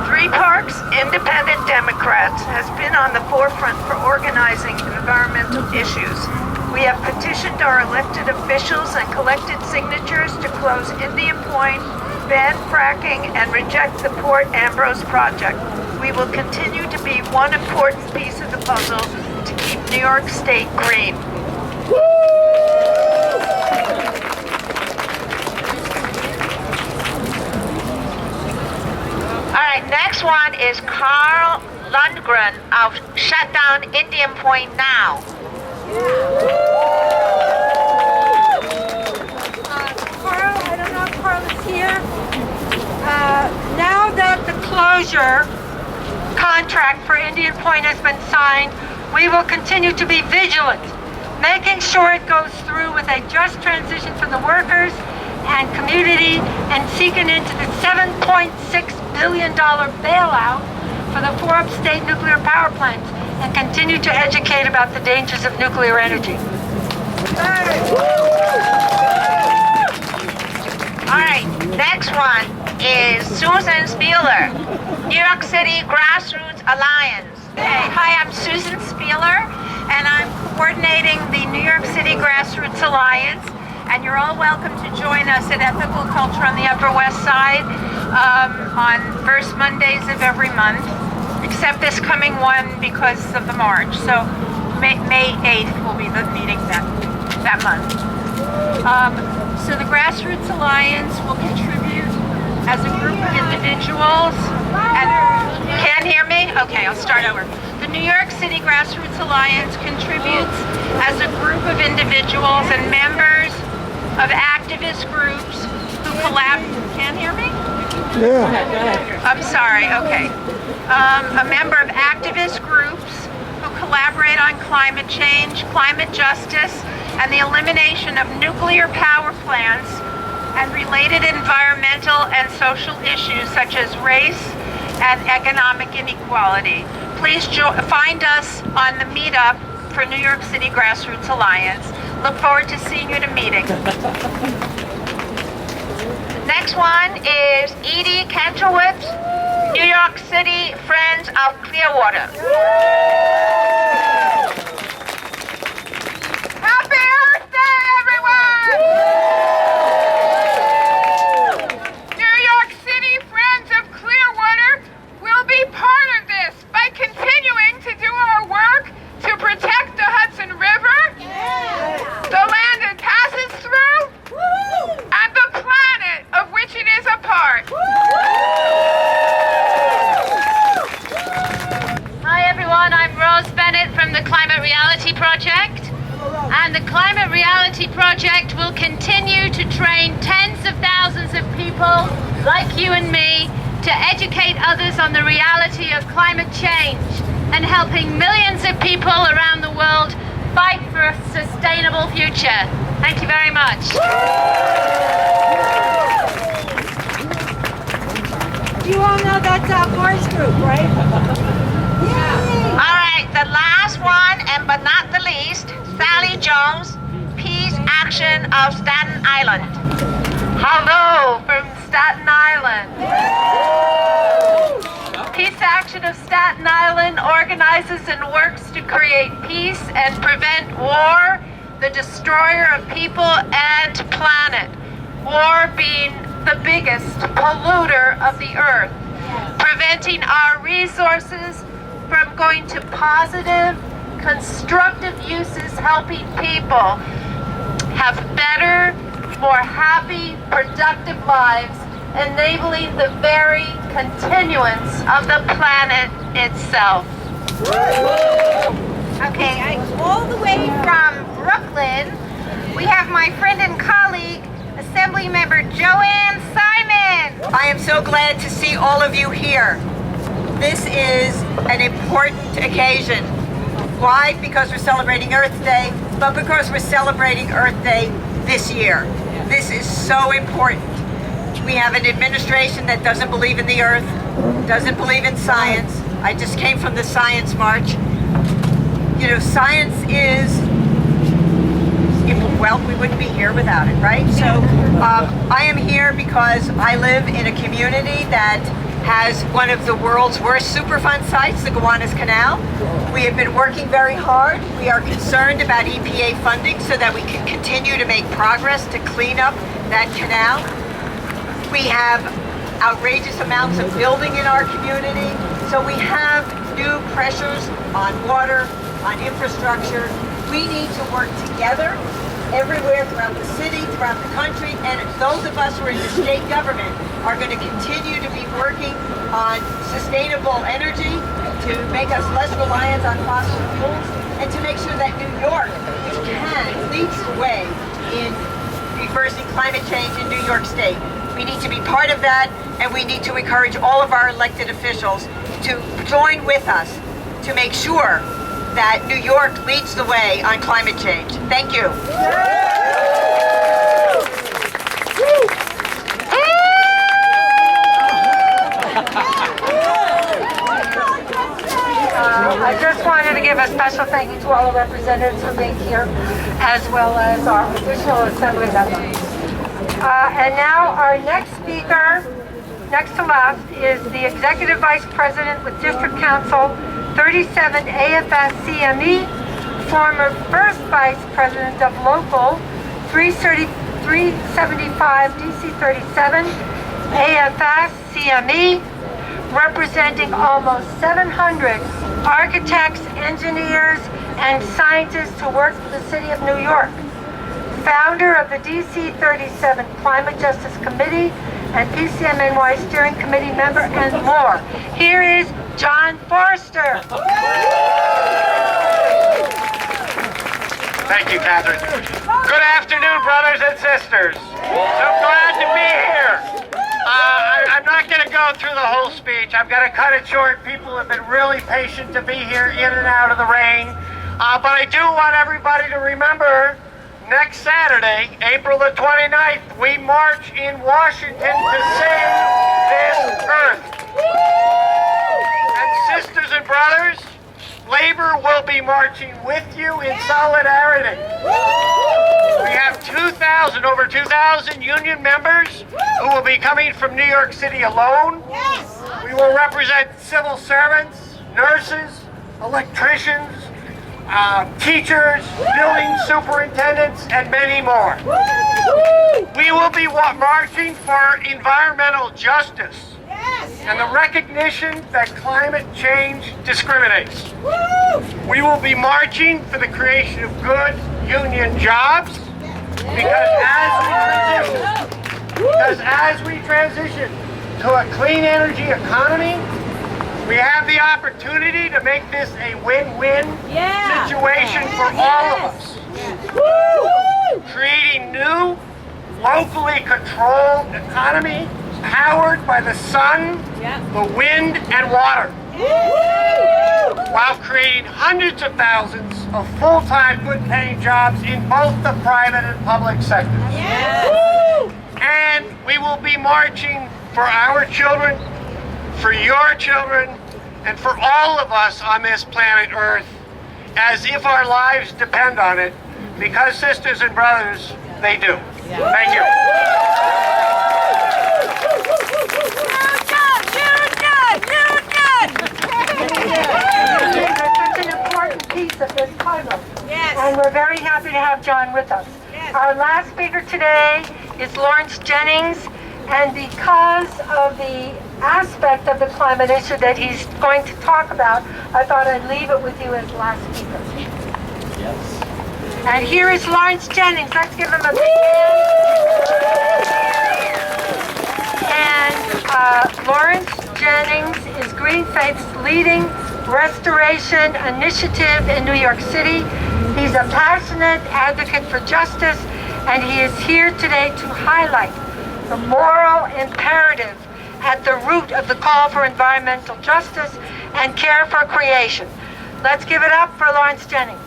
Three Parks Independent Democrats has been on the forefront for organizing environmental issues. We have petitioned our elected officials and collected signatures to close Indian Point, ban fracking, and reject the Port Ambrose project. We will continue to be one important piece of the puzzle to keep New York State green.
All right, next one is Carl Lundgren of Shut Down Indian Point Now.
Carl, I don't know if Carl is here. Now that the closure contract for Indian Point has been signed, we will continue to be vigilant, making sure it goes through with a just transition for the workers and community, and seeking into the $7.6 billion bailout for the 4 upstate nuclear power plants, and continue to educate about the dangers of nuclear energy.
All right, next one is Susan Spieler, New York City Grassroots Alliance. Hey, hi, I'm Susan Spieler, and I'm coordinating the New York City Grassroots Alliance. And you're all welcome to join us at Ethical Culture on the Upper West Side on first Mondays of every month, except this coming one because of the march. So May 8th will be the meeting that month. So the Grassroots Alliance will contribute as a group of individuals. And can't hear me? Okay, I'll start over. The New York City Grassroots Alliance contributes as a group of individuals and members of activist groups who can't hear me? Yeah. I'm sorry, okay. A member of activist groups who collaborate on climate change, climate justice, and the elimination of nuclear power plants and related environmental and social issues such as race and economic inequality. Please find us on the meetup for New York City Grassroots Alliance. Look forward to seeing you at a meeting. Next one is Edie Kentrowitz, New York City Friends of Clearwater. Happy Earth Day, everyone! New York City Friends of Clearwater will be part of this by continuing to do our work to protect the Hudson River, the land it passes through, and the planet of which it is a part.
Hi everyone, I'm Rose Bennett from the Climate Reality Project. And the Climate Reality Project will continue to train tens of thousands of people like you and me to educate others on the reality of climate change and helping millions of people around the world fight for a sustainable future. Thank you very much.
You all know that's our boys group, right?
All right, the last one, and but not the least, Sally Jones, Peace Action of Staten Island. Hello from Staten Island. Peace Action of Staten Island organizes and works to create peace and prevent war, the destroyer of people and planet. War being the biggest polluter of the earth, preventing our resources from going to positive, constructive uses, helping people have better, more happy, productive lives, enabling the very continuance of the planet itself.
Okay, all the way from Brooklyn, we have my friend and colleague, Assembly Member Joanne Simon.
I am so glad to see all of you here. This is an important occasion. Why? Because we're celebrating Earth Day, but because we're celebrating Earth Day this year. This is so important. We have an administration that doesn't believe in the Earth, doesn't believe in science. I just came from the Science March. You know, science is important. well, we wouldn't be here without it, right? So I am here because I live in a community that has one of the world's worst Superfund sites, the Gowanus Canal. We have been working very hard. We are concerned about EPA funding so that we can continue to make progress to clean up that canal. We have outrageous amounts of building in our community, so we have new pressures on water, on infrastructure. We need to work together everywhere throughout the city, throughout the country, and those of us who are in the state government are going to continue to be working on sustainable energy to make us less reliant on fossil fuels and to make sure that New York, which leads the way in reversing climate change in New York State. We need to be part of that, and we need to encourage all of our elected officials to join with us to make sure that New York leads the way on climate change. Thank you.
I just wanted to give a special thank you to all the representatives for being here, as well as our additional assembly members. And now our next speaker, next to last, is the Executive Vice President with District Council 37 AFS CME, former First Vice President of Local 375 DC 37 AFS CME, representing almost 700 architects, engineers, and scientists who work for the City of New York. Founder of the DC 37 Climate Justice Committee and PCMNY Steering Committee member, and more. Here is John Forster.
Thank you, Catherine. Good afternoon, brothers and sisters. So glad to be here. I'm not going to go through the whole speech. I'm going to cut it short. People have been really patient to be here in and out of the rain. But I do want everybody to remember, next Saturday, April the 29th, we march in Washington to save this earth. And sisters and brothers, Labor will be marching with you in solidarity. We have over 2,000 union members who will be coming from New York City alone. We will represent civil servants, nurses, electricians, teachers, building superintendents, and many more. We will be marching for environmental justice and the recognition that climate change discriminates. We will be marching for the creation of good union jobs because as we transition to a clean energy economy, we have the opportunity to make this a win-win situation for all of us. Creating new, locally controlled economy powered by the sun, the wind, and water, while creating hundreds of thousands of full-time, good-paying jobs in both the private and public sectors. And we will be marching for our children, for your children, and for all of us on this planet Earth, as if our lives depend on it, because, sisters and brothers, they do. Thank you.
Such an important piece of this puzzle. And we're very happy to have John with us. Our last speaker today is Lawrence Jennings, and because of the aspect of the climate issue that he's going to talk about, I thought I'd leave it with you as last speaker. And here is Lawrence Jennings. Let's give him a big hand. And Lawrence Jennings is Green Faith's leading restoration initiative in New York City. He's a passionate advocate for justice, and he is here today to highlight the moral imperative at the root of the call for environmental justice and care for creation. Let's give it up for Lawrence Jennings.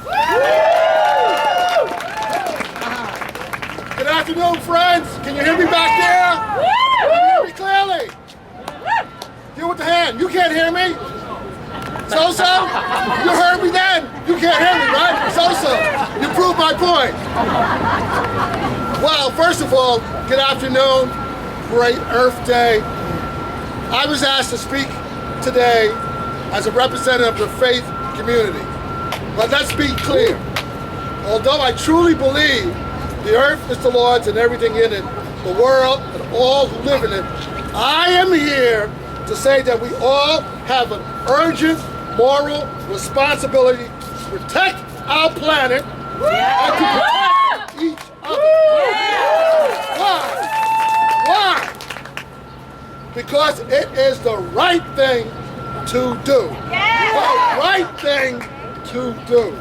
Good afternoon, friends. Can you hear me back there? Can you hear me clearly? Deal with the hand. You can't hear me? So-so? You heard me then? You can't hear me, right? So-so. You proved my point. Well, first of all, good afternoon. Great Earth Day. I was asked to speak today as a representative of the faith community. But let's be clear. Although I truly believe the earth is the Lord's and everything in it, the world and all who live in it, I am here to say that we all have an urgent moral responsibility to protect our planet and to protect each other. Why? Because it is the right thing to do. The right thing to do.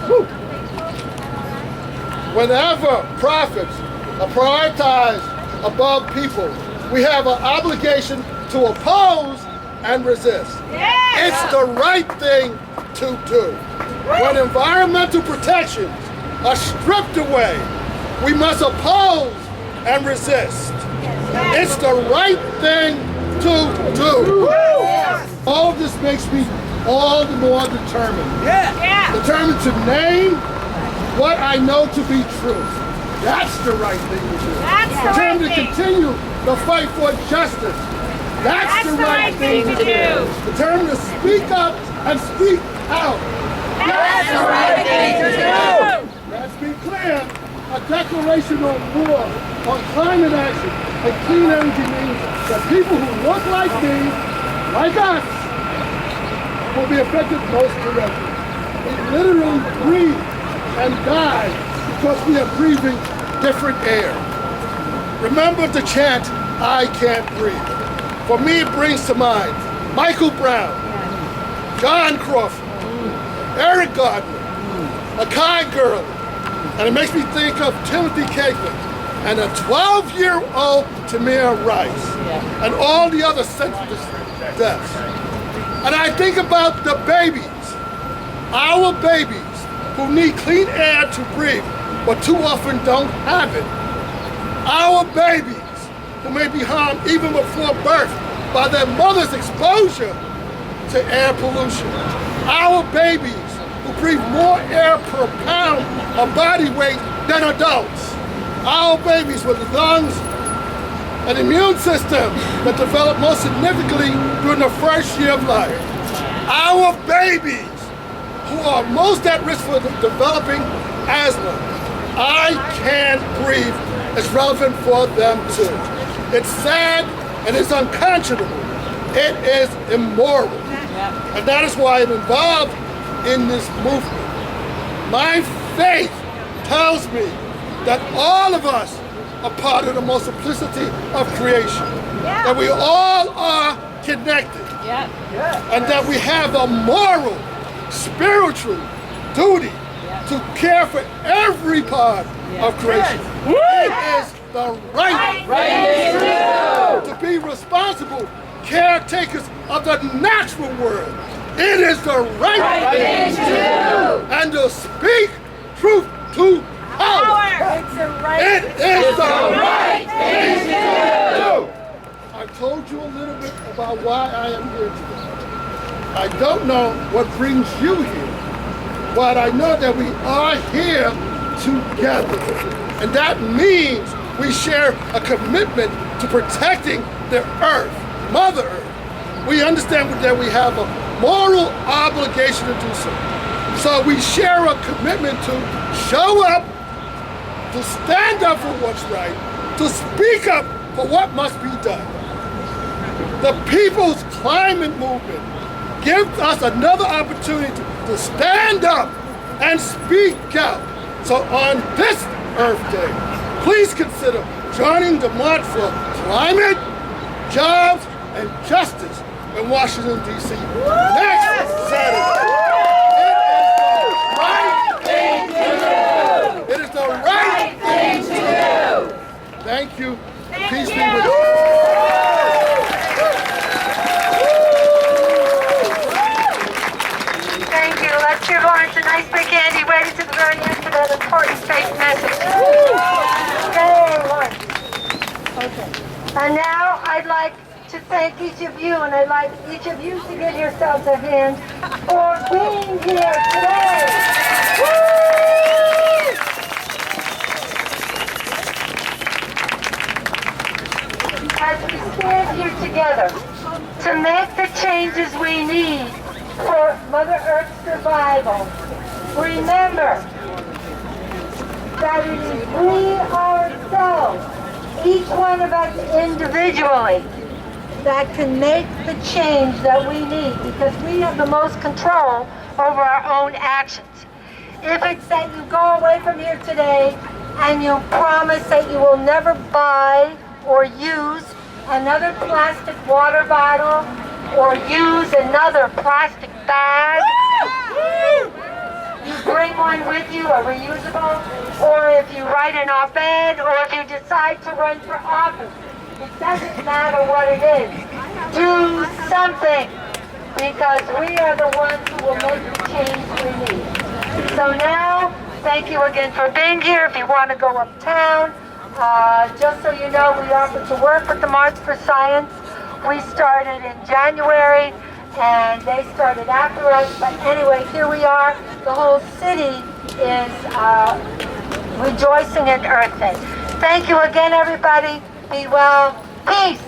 Whew. Whenever profits are prioritized above people, we have an obligation to oppose and resist. It's the right thing to do. When environmental protections are stripped away, we must oppose and resist. It's the right thing to do. All of this makes me all the more determined. Determined to name what I know to be true. That's the right thing to do. Determined to continue the fight for justice. That's the right thing to do. Determined to speak up and speak out. That's the right thing to do. Let's be clear. A declaration on war, on climate action, and clean energy means that people who look like me, like us, will be affected most directly. We literally breathe and die because we are breathing different air. Remember the chant, I can't breathe. For me, it brings to mind Michael Brown, John Crawford, Eric Gardner, Akai Gurley, and it makes me think of Timothy Keighley and a 12-year-old Tamir Rice and all the other senseless deaths. And I think about the babies, our babies, who need clean air to breathe, but too often don't have it. Our babies, who may be harmed even before birth by their mother's exposure to air pollution. Our babies, who breathe more air per pound of body weight than adults. Our babies with lungs, an immune system that develop most significantly during the first year of life. Our babies who are most at risk for developing asthma. I can't breathe is relevant for them too. It's sad and it's unconscionable. It is immoral. And that is why I'm involved in this movement. My faith tells me that all of us are part of the multiplicity of creation. That we all are connected. And that we have a moral, spiritual duty to care for every part of creation. It is the right thing to be responsible caretakers of the natural world. It is the right thing to do. And to speak truth to power. It is the right thing to do. I told you a little bit about why I am here today. I don't know what brings you here, but I know that we are here together. And that means we share a commitment to protecting the earth, Mother Earth. We understand that we have a moral obligation to do so. So we share a commitment to show up, to stand up for what's right, to speak up for what must be done. The People's Climate Movement gives us another opportunity to stand up and speak out. So on this Earth Day, please consider joining the march for climate, jobs, and justice in Washington, D.C. next Saturday. It is the right thing to do. Thank you. Peace be with you.
Thank you. Let's give Lawrence a nice big hand. He waited to the very end for that important faith message. Okay, Lawrence. Okay. And now I'd like
to thank each of you, and I'd like each of you to give yourselves a hand for being here today. Woo! As we stand here together to make the changes we need for Mother Earth's survival, remember that it is we ourselves, each one of us individually, that can make the change that we need, because we have the most control over our own actions. If it's that you go away from here today and you promise that you will never buy or use another plastic water bottle or use another plastic bag, you bring one with you, a reusable, or if you write an op-ed, or if you decide to run for office, it doesn't matter what it is. Do something, because we are the ones who will make the change we need. So now, thank you again for being here. If you want to go uptown, just so you know, we offer to work with the March for Science. We started in January, and they started after us. But anyway, here we are. The whole city is rejoicing in Earth Day. Thank you again, everybody. Be well. Peace.